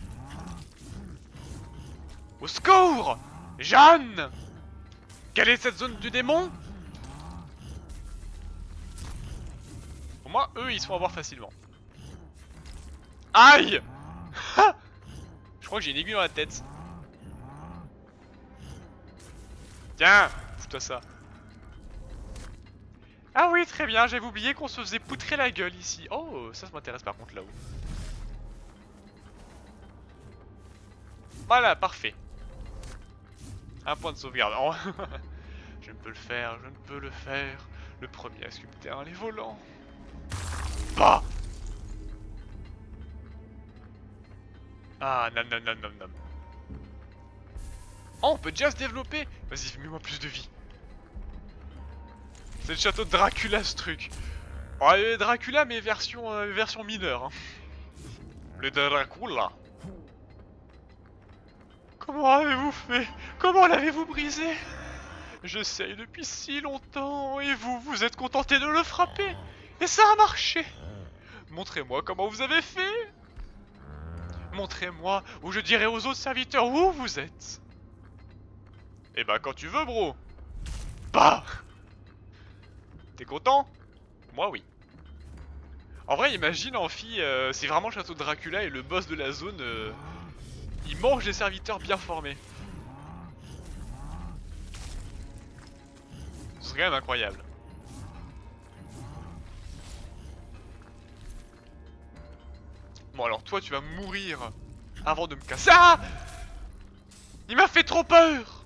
Au secours, Jeanne! Quelle est cette zone du démon? Au moins, eux, ils se font avoir facilement. Aïe. Je crois que j'ai une aiguille dans la tête. Tiens, fous-toi ça. Ah oui, très bien, j'avais oublié qu'on se faisait poutrer la gueule ici. Oh, ça m'intéresse par contre là-haut. Voilà, parfait. Un point de sauvegarde. Oh. Je ne peux le faire, je ne peux le faire. Le premier à sculpter un les volants. Bah. Ah, nam nam nam nam nam. Oh, on peut déjà se développer. Vas-y, mets-moi plus de vie. C'est le château de Dracula ce truc. Oh, Dracula mais version mineure. Hein. Le Dracula. Comment avez-vous fait? Comment l'avez-vous brisé? J'essaye depuis si longtemps et vous, vous êtes contenté de le frapper. Et ça a marché. Montrez-moi comment vous avez fait. Montrez-moi ou je dirai aux autres serviteurs où vous êtes. Eh bah quand tu veux bro. Bah. T'es content? Moi oui. En vrai imagine Amphi, c'est vraiment le château de Dracula et le boss de la zone, il mange les serviteurs bien formés. Ce serait quand même incroyable. Bon alors toi tu vas mourir avant de me casser. Ah! Il m'a fait trop peur.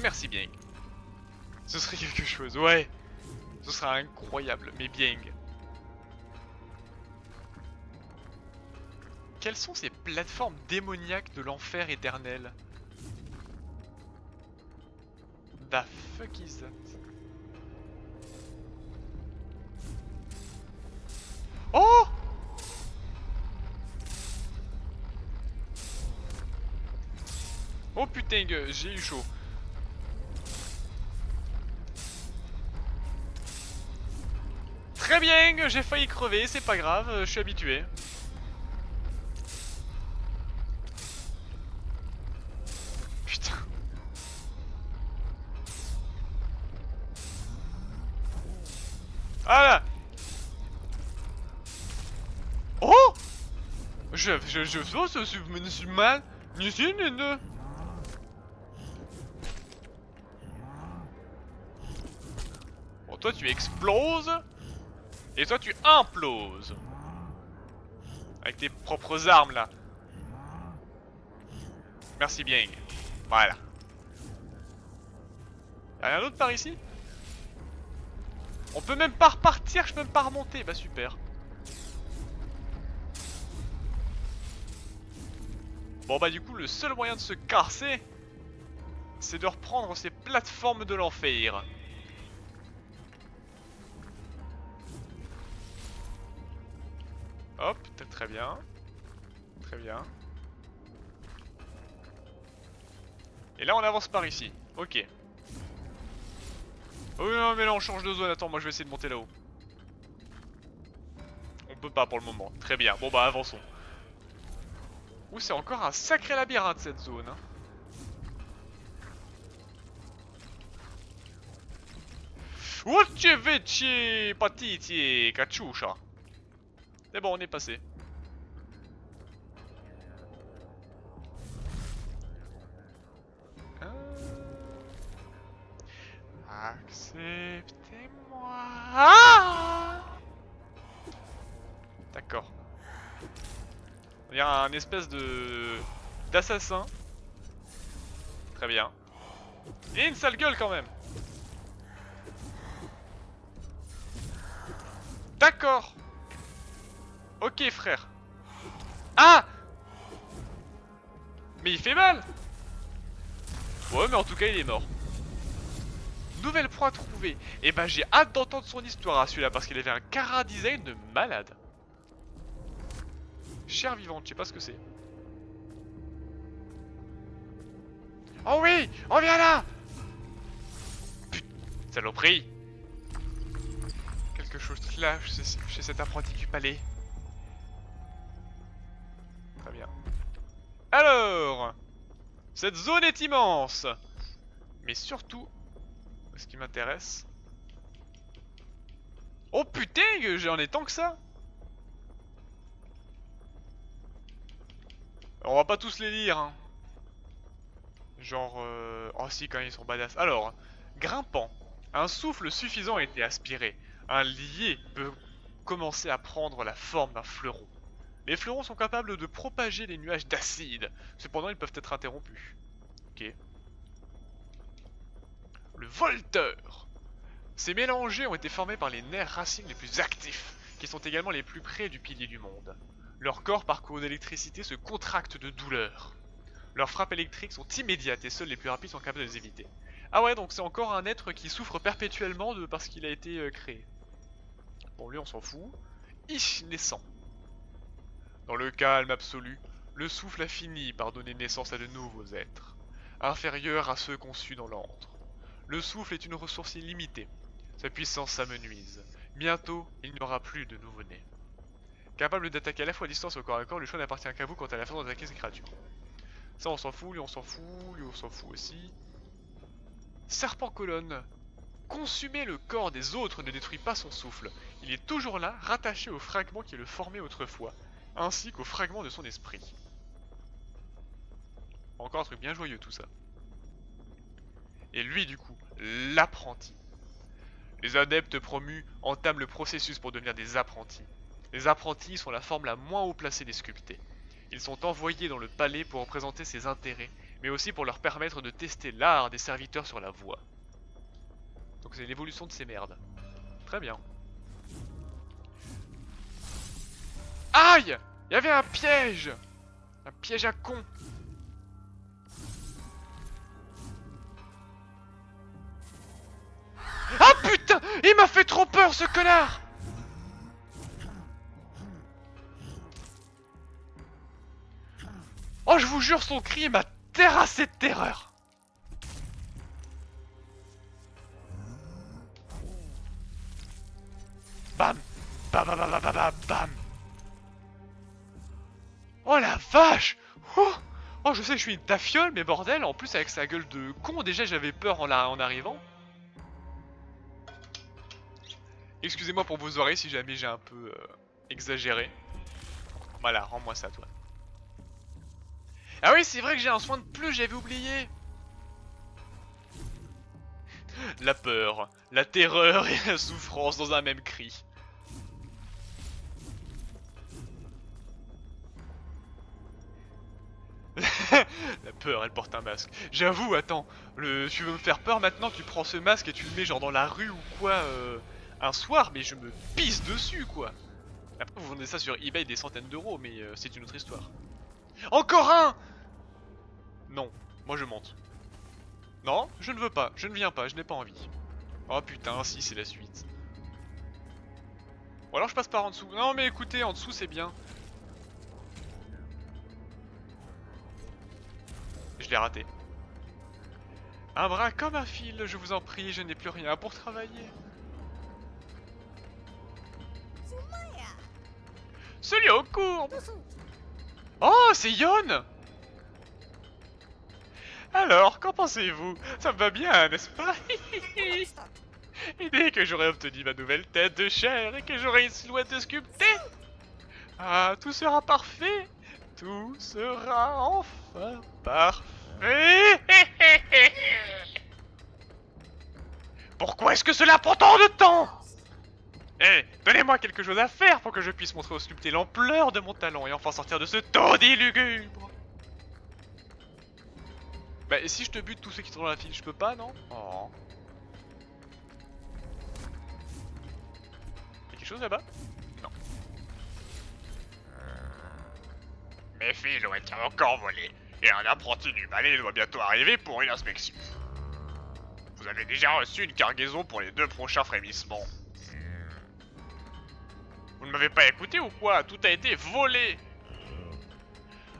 Merci bien. Ce serait quelque chose, ouais. Ce serait incroyable, mais bien. Quelles sont ces plateformes démoniaques de l'enfer éternel? The fuck is that? Oh! Oh putain, j'ai eu chaud. Très bien, j'ai failli crever, c'est pas grave, je suis habitué. Putain. Voilà. Oh! Je sauce ce mal. Bon, toi tu exploses. Et toi tu imploses. Avec tes propres armes là. Merci bien. Voilà. Y'a rien d'autre par ici? On peut même pas repartir, je peux même pas remonter. Bah super. Bon bah du coup le seul moyen de se casser, c'est de reprendre ces plateformes de l'enfer. Hop, très bien. Très bien. Et là on avance par ici. Ok. Oh non mais là on change de zone, attends moi je vais essayer de monter là-haut. On peut pas pour le moment, très bien, bon bah avançons. Ouh c'est encore un sacré labyrinthe cette zone hein. Uceveci patiti caciuscia. C'est bon on est passé. Acceptez-moi. Ah d'accord. Il y a un espèce de d'assassin. Très bien. Et une sale gueule quand même. D'accord. Ok frère. Ah mais il fait mal. Ouais mais en tout cas il est mort. Nouvelle proie trouvée. Et bah j'ai hâte d'entendre son histoire à celui-là parce qu'il avait un cara design de malade. Chair vivante, je sais pas ce que c'est. Oh oui, on vient là. Putain, saloperie. Quelque chose cloche chez cet apprenti du palais. Très bien. Alors, cette zone est immense. Mais surtout, ce qui m'intéresse... Oh putain, j'en ai tant que ça. Alors, on va pas tous les lire, hein. Genre... Oh si, quand même, ils sont badass. Alors, grimpant. Un souffle suffisant a été aspiré. Un lier peut commencer à prendre la forme d'un fleuron. Les fleurons sont capables de propager les nuages d'acide. Cependant, ils peuvent être interrompus. Ok. Le volteur. Ces mélangés ont été formés par les nerfs racines les plus actifs, qui sont également les plus près du pilier du monde. Leur corps parcouru d'électricité se contracte de douleur. Leurs frappes électriques sont immédiates et seuls les plus rapides sont capables de les éviter. Ah ouais, donc c'est encore un être qui souffre perpétuellement parce qu'il a été créé. Bon, lui on s'en fout. Ish naissant. Dans le calme absolu, le souffle a fini par donner naissance à de nouveaux êtres, inférieurs à ceux conçus dans l'antre. Le souffle est une ressource illimitée. Sa puissance s'amenuise. Bientôt, il n'y aura plus de nouveau-nés. Capable d'attaquer à la fois à distance et au corps à corps, le choix n'appartient qu'à vous quant à la façon d'attaquer ces créatures. Ça on s'en fout, lui on s'en fout, lui on s'en fout aussi. Serpent colonne. Consumer le corps des autres ne détruit pas son souffle. Il est toujours là, rattaché au fragment qui le formait autrefois, ainsi qu'au fragment de son esprit. Encore un truc bien joyeux tout ça. Et lui du coup, l'apprenti. Les adeptes promus entament le processus pour devenir des apprentis. Les apprentis sont la forme la moins haut placée des sculptés. Ils sont envoyés dans le palais pour représenter ses intérêts, mais aussi pour leur permettre de tester l'art des serviteurs sur la voie. Donc c'est l'évolution de ces merdes. Très bien. Aïe! Il y avait un piège! Un piège à con! Ah putain! Il m'a fait trop peur ce connard! Oh je vous jure son cri m'a terrassé de terreur! Bam! Bam bam bam bam bam bam! Oh la vache! Oh je sais que je suis une tafiole mais bordel, en plus avec sa gueule de con, déjà j'avais peur en arrivant. Excusez-moi pour vos oreilles si jamais j'ai un peu exagéré. Voilà, rends-moi ça toi. Ah oui c'est vrai que j'ai un soin de plus, j'avais oublié. La peur, la terreur et la souffrance dans un même cri. La peur, elle porte un masque. J'avoue, attends, tu veux me faire peur maintenant, tu prends ce masque et tu le mets genre dans la rue ou quoi un soir, mais je me pisse dessus quoi. Après vous vendez ça sur eBay des centaines d'euros, mais c'est une autre histoire. Encore un! Non, moi je monte. Non, je ne veux pas, je ne viens pas, je n'ai pas envie. Oh putain, si c'est la suite. Ou alors je passe par en dessous. Non mais écoutez, en dessous c'est bien. Je l'ai raté. Un bras comme un fil, je vous en prie, je n'ai plus rien pour travailler. Celui au courbe. Oh, c'est Yon. Alors, qu'en pensez-vous? Ça me va bien, n'est-ce pas? Et dès que j'aurai obtenu ma nouvelle tête de chair et que j'aurai une silhouette sculptée, ah, tout sera parfait. Tout sera enfin parfait. Pourquoi est-ce que cela prend tant de temps? Eh, donnez-moi quelque chose à faire pour que je puisse montrer au sculpté l'ampleur de mon talent et enfin sortir de ce taudis lugubre. Bah, et si je te bute tous ceux qui sont dans la file, je peux pas, non? Oh. Y'a quelque chose là-bas? Non. Mes fils ont été encore volés, et un apprenti du balai doit bientôt arriver pour une inspection. Vous avez déjà reçu une cargaison pour les 2 prochains frémissements. Vous ne m'avez pas écouté ou quoi? Tout a été volé.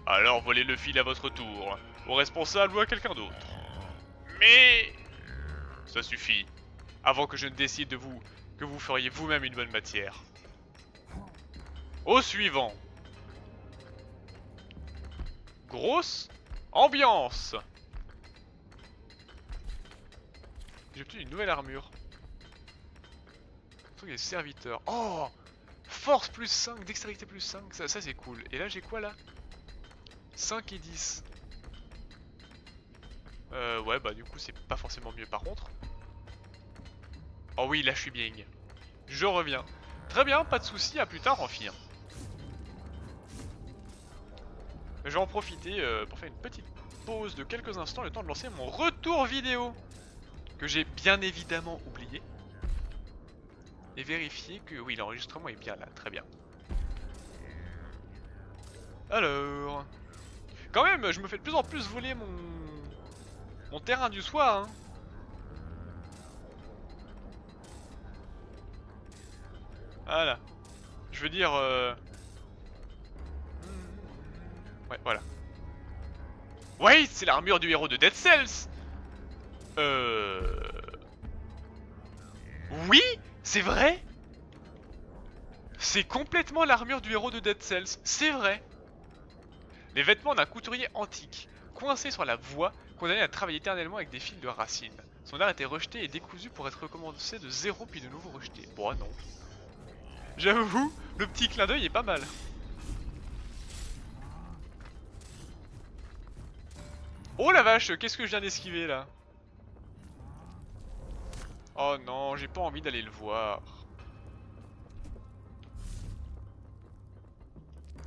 Alors volez le fil à votre tour, au responsable ou à quelqu'un d'autre. Mais... ça suffit, avant que je ne décide de vous que vous feriez vous-même une bonne matière. Au suivant. Grosse ambiance. J'ai obtenu une nouvelle armure. Il y a des serviteurs. Oh, force plus 5, dextérité plus 5, ça c'est cool. Et là j'ai quoi là? 5 et 10. Ouais bah du coup c'est pas forcément mieux par contre. Oh oui là je suis bien. Je reviens. Très bien, pas de soucis, à plus tard Amphir. Je vais en profiter pour faire une petite pause de quelques instants, le temps de lancer mon retour vidéo. Que j'ai bien évidemment oublié. Et vérifier que oui l'enregistrement est bien là, très bien. Alors... Quand même, je me fais de plus en plus voler mon terrain du soir, hein. Voilà. Je veux dire... Ouais, voilà. Ouais, c'est l'armure du héros de Dead Cells. Oui, c'est vrai. C'est complètement l'armure du héros de Dead Cells, c'est vrai. Les vêtements d'un couturier antique, coincé sur la voie, condamné à travailler éternellement avec des fils de racines. Son art a été rejeté et décousu pour être recommencé de zéro puis de nouveau rejeté. Bon, non. J'avoue, le petit clin d'œil est pas mal. Oh la vache, qu'est-ce que je viens d'esquiver là? Oh non, j'ai pas envie d'aller le voir.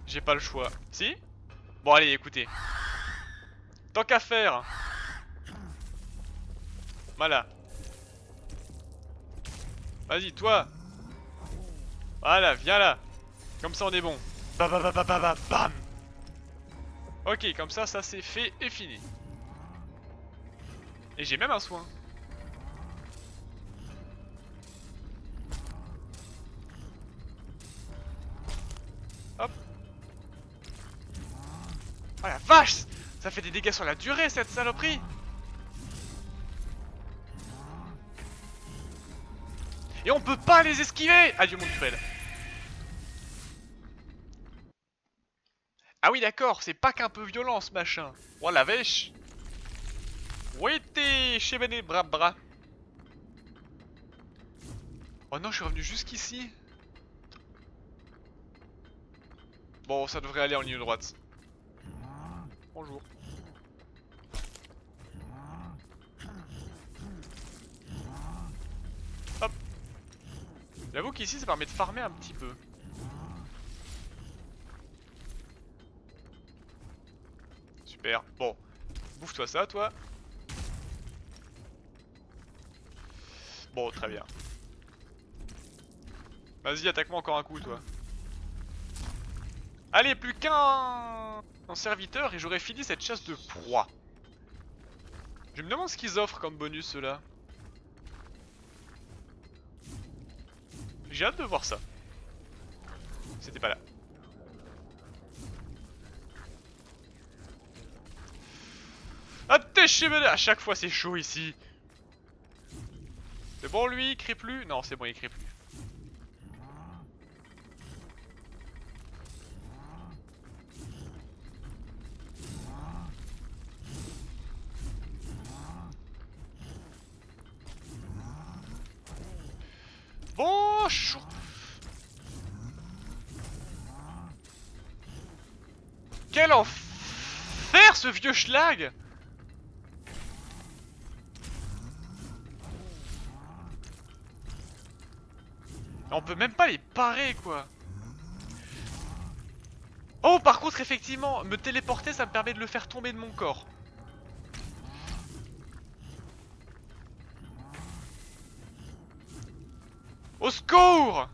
J'ai pas le choix. Si? Bon allez, écoutez. Tant qu'à faire. Voilà. Vas-y, toi. Voilà, viens là. Comme ça on est bon. Bam. Ok, comme ça c'est fait et fini. Et j'ai même un soin. Hop. Oh la vache! Ça fait des dégâts sur la durée cette saloperie! Et on peut pas les esquiver! Adieu mon cruel. Ah oui d'accord, c'est pas qu'un peu violent ce machin. Oh la vache! Ouais t'es chez Bené bras. Oh non, je suis revenu jusqu'ici. Bon, ça devrait aller en ligne droite. Bonjour. Hop. J'avoue qu'ici ça permet de farmer un petit peu. Super. Bon. Bouffe-toi ça, toi. Bon, très bien. Vas-y, attaque-moi encore un coup, toi. Allez, plus qu'un serviteur et j'aurai fini cette chasse de proie. Je me demande ce qu'ils offrent comme bonus, ceux-là. J'ai hâte de voir ça. C'était pas là. Attachez-moi à chaque fois, c'est chaud ici. C'est bon, lui, il crie plus? Non, c'est bon, il crie plus. Bon, chaud. Quel enfer, ce vieux schlag! On peut même pas les parer, quoi. Oh, par contre, effectivement, me téléporter, ça me permet de le faire tomber de mon corps. Au secours!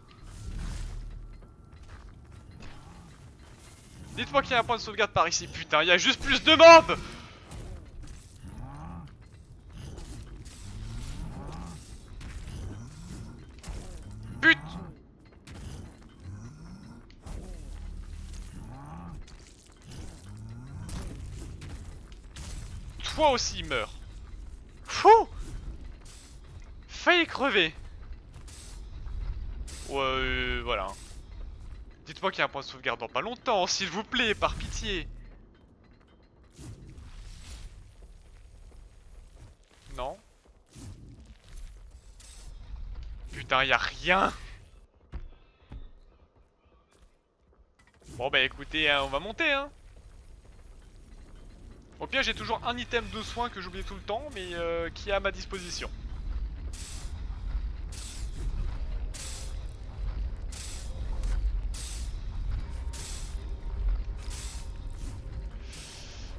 Dites-moi qu'il y a un point de sauvegarde par ici, putain, il y a juste plus de mobs! Putain! Toi aussi meurs. Fou! Failli crever. Ouais, voilà. Dites-moi qu'il y a un point de sauvegarde dans pas longtemps, s'il vous plaît, par pitié. Non. Putain, y a rien. Bon bah écoutez, hein, on va monter, hein. Au pire, j'ai toujours un item de soin que j'oublie tout le temps, mais qui est à ma disposition.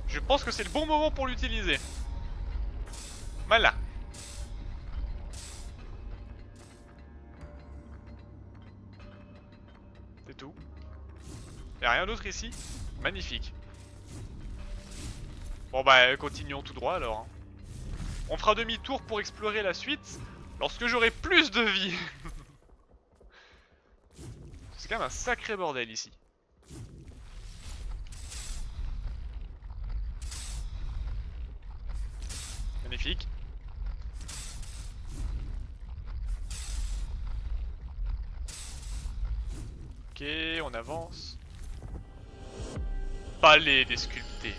Je pense que c'est le bon moment pour l'utiliser. Voilà. C'est tout. Y'a rien d'autre ici? Magnifique. Bon bah continuons tout droit alors. On fera demi-tour pour explorer la suite lorsque j'aurai plus de vie. C'est quand même un sacré bordel ici. Magnifique. Ok, on avance. Palais des sculptés.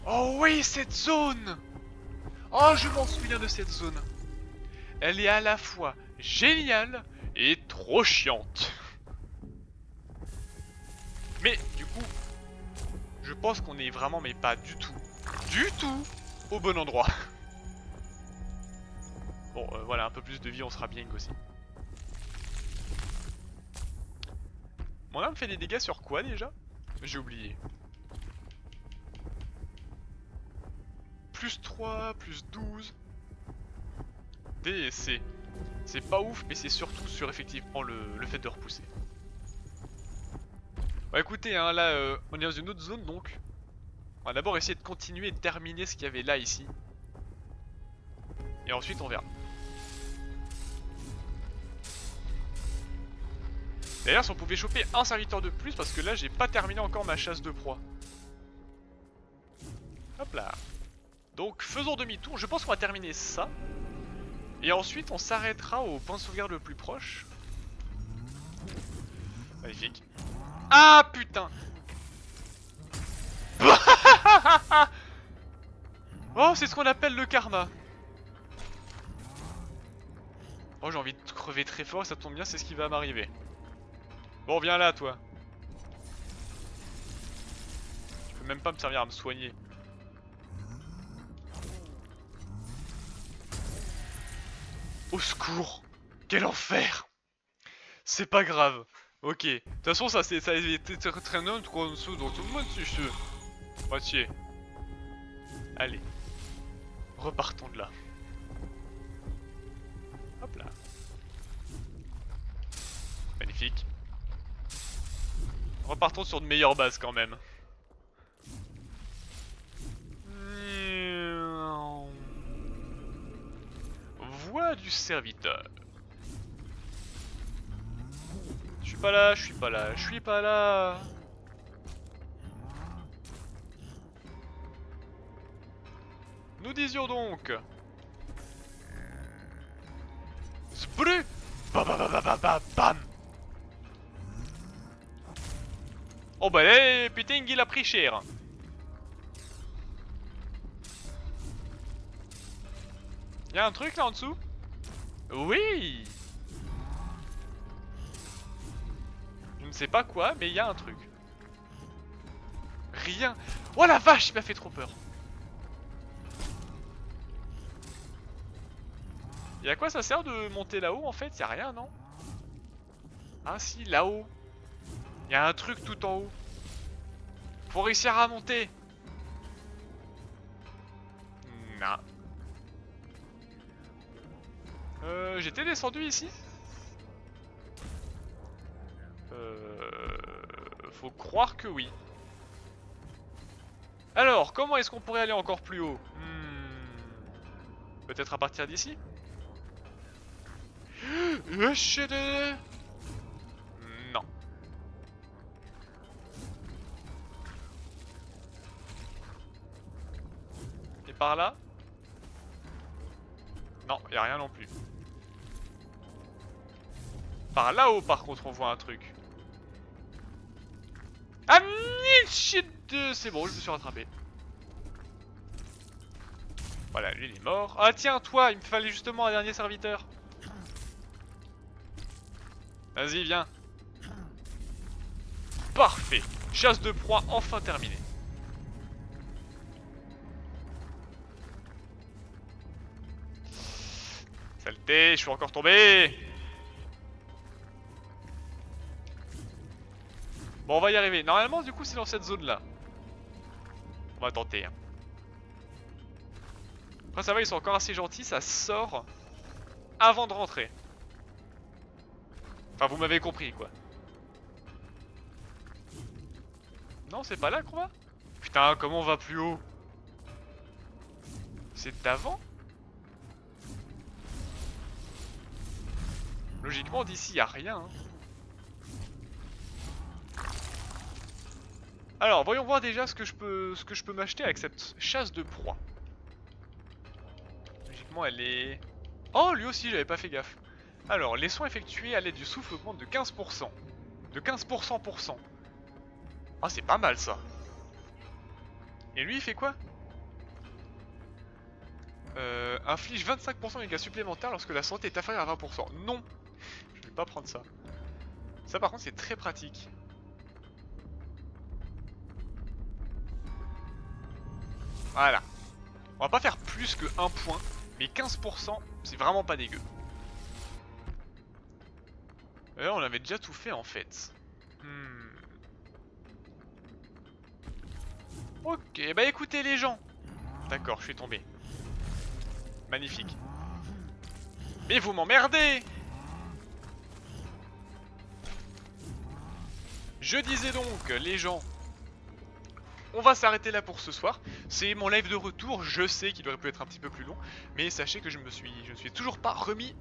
Oh oui, cette zone! Oh, je m'en souviens de cette zone. Elle est à la fois géniale et trop chiante. Mais du coup, je pense qu'on est vraiment, mais pas du tout, au bon endroit. Bon, voilà, un peu plus de vie, on sera bien aussi. Mon arme fait des dégâts sur quoi déjà? J'ai oublié. Plus 3, plus 12. D et C. C'est pas ouf, mais c'est surtout sur effectivement le fait de repousser. Bah écoutez, hein, là on est dans une autre zone donc. On va d'abord essayer de continuer et de terminer ce qu'il y avait là ici. Et ensuite on verra. D'ailleurs si on pouvait choper un serviteur de plus, parce que là j'ai pas terminé encore ma chasse de proie. Hop là. Donc faisons demi-tour, je pense qu'on va terminer ça. Et ensuite on s'arrêtera au point de sauvegarde le plus proche. Magnifique. Ah putain. Oh, c'est ce qu'on appelle le karma. Oh, j'ai envie de crever très fort et ça tombe bien, c'est ce qui va m'arriver. Bon, viens là, toi. Tu peux même pas me servir à me soigner. Au secours! Quel enfer! C'est pas grave. Ok. De toute façon, ça a été traînant en dessous dans tout le monde, si je te... Moitié. Allez. Repartons de là. Hop là. Magnifique. Repartons sur de meilleures bases quand même. Voix du serviteur. Je suis pas là, je suis pas là, je suis pas là. Nous disions donc. Sprue. Bam bam bam bam bam bam. Oh bah là, putain, il a pris cher. Y'a un truc là en dessous? Oui. Je ne sais pas quoi, mais il y a un truc. Rien. Oh la vache, il m'a fait trop peur. Et à quoi ça sert de monter là-haut en fait? Y'a rien, non? Ah si, là-haut. Y'a un truc tout en haut. Faut réussir à monter. Non. J'étais descendu ici? Faut croire que oui. Alors, comment est-ce qu'on pourrait aller encore plus haut? Peut-être à partir d'ici? Non. Et par là? Non, y a rien non plus. Par là-haut, par contre, on voit un truc. Ah, shit! C'est bon, je me suis rattrapé. Voilà, lui il est mort. Ah tiens, toi, il me fallait justement un dernier serviteur. Vas-y, viens. Parfait. Chasse de proie enfin terminée. Saleté, je suis encore tombé. Bon, on va y arriver. Normalement, du coup, c'est dans cette zone-là. On va tenter. Hein. Après, ça va, ils sont encore assez gentils. Ça sort avant de rentrer. Enfin, vous m'avez compris, quoi. Non, c'est pas là qu'on va? Putain, comment on va plus haut? C'est d'avant? Logiquement, d'ici, y a rien. Hein. Alors, voyons voir déjà ce que je peux m'acheter avec cette chasse de proie. Logiquement, elle est... Oh, lui aussi, j'avais pas fait gaffe. Alors, les soins effectués à l'aide du souffle augmentent de 15%. De 15%. Ah, c'est pas mal, ça. Et lui, il fait quoi? Inflige 25% de dégâts supplémentaires lorsque la santé est inférieure à 20%. Non, je vais pas prendre ça. Ça, par contre, c'est très pratique. Voilà. On va pas faire plus que 1 point, mais 15%, c'est vraiment pas dégueu. Et là, on avait déjà tout fait en fait. Ok, bah écoutez les gens. D'accord, je suis tombé. Magnifique. Mais vous m'emmerdez! Je disais donc, les gens, on va s'arrêter là pour ce soir. C'est mon live de retour, je sais qu'il aurait pu être un petit peu plus long, mais sachez que je ne suis toujours pas remis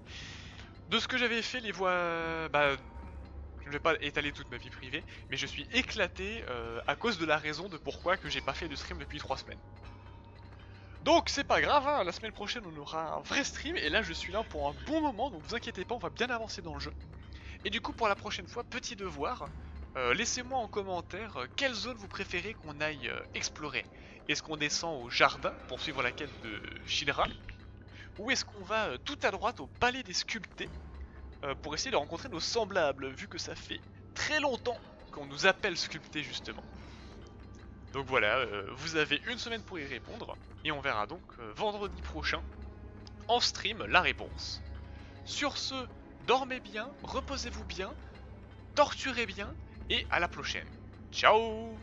de ce que j'avais fait, les voix... Bah, je ne vais pas étaler toute ma vie privée, mais je suis éclaté à cause de la raison de pourquoi que j'ai pas fait de stream depuis 3 semaines. Donc c'est pas grave, hein, la semaine prochaine on aura un vrai stream, et là je suis là pour un bon moment, donc vous inquiétez pas, on va bien avancer dans le jeu. Et du coup pour la prochaine fois, petit devoir, laissez-moi en commentaire quelle zone vous préférez qu'on aille explorer. Est-ce qu'on descend au jardin pour suivre la quête de Shinra, ou est-ce qu'on va tout à droite au palais des sculptés pour essayer de rencontrer nos semblables, vu que ça fait très longtemps qu'on nous appelle sculptés justement. Donc voilà, vous avez une semaine pour y répondre, et on verra donc vendredi prochain, en stream, la réponse. Sur ce, dormez bien, reposez-vous bien, torturez bien, et à la prochaine. Ciao!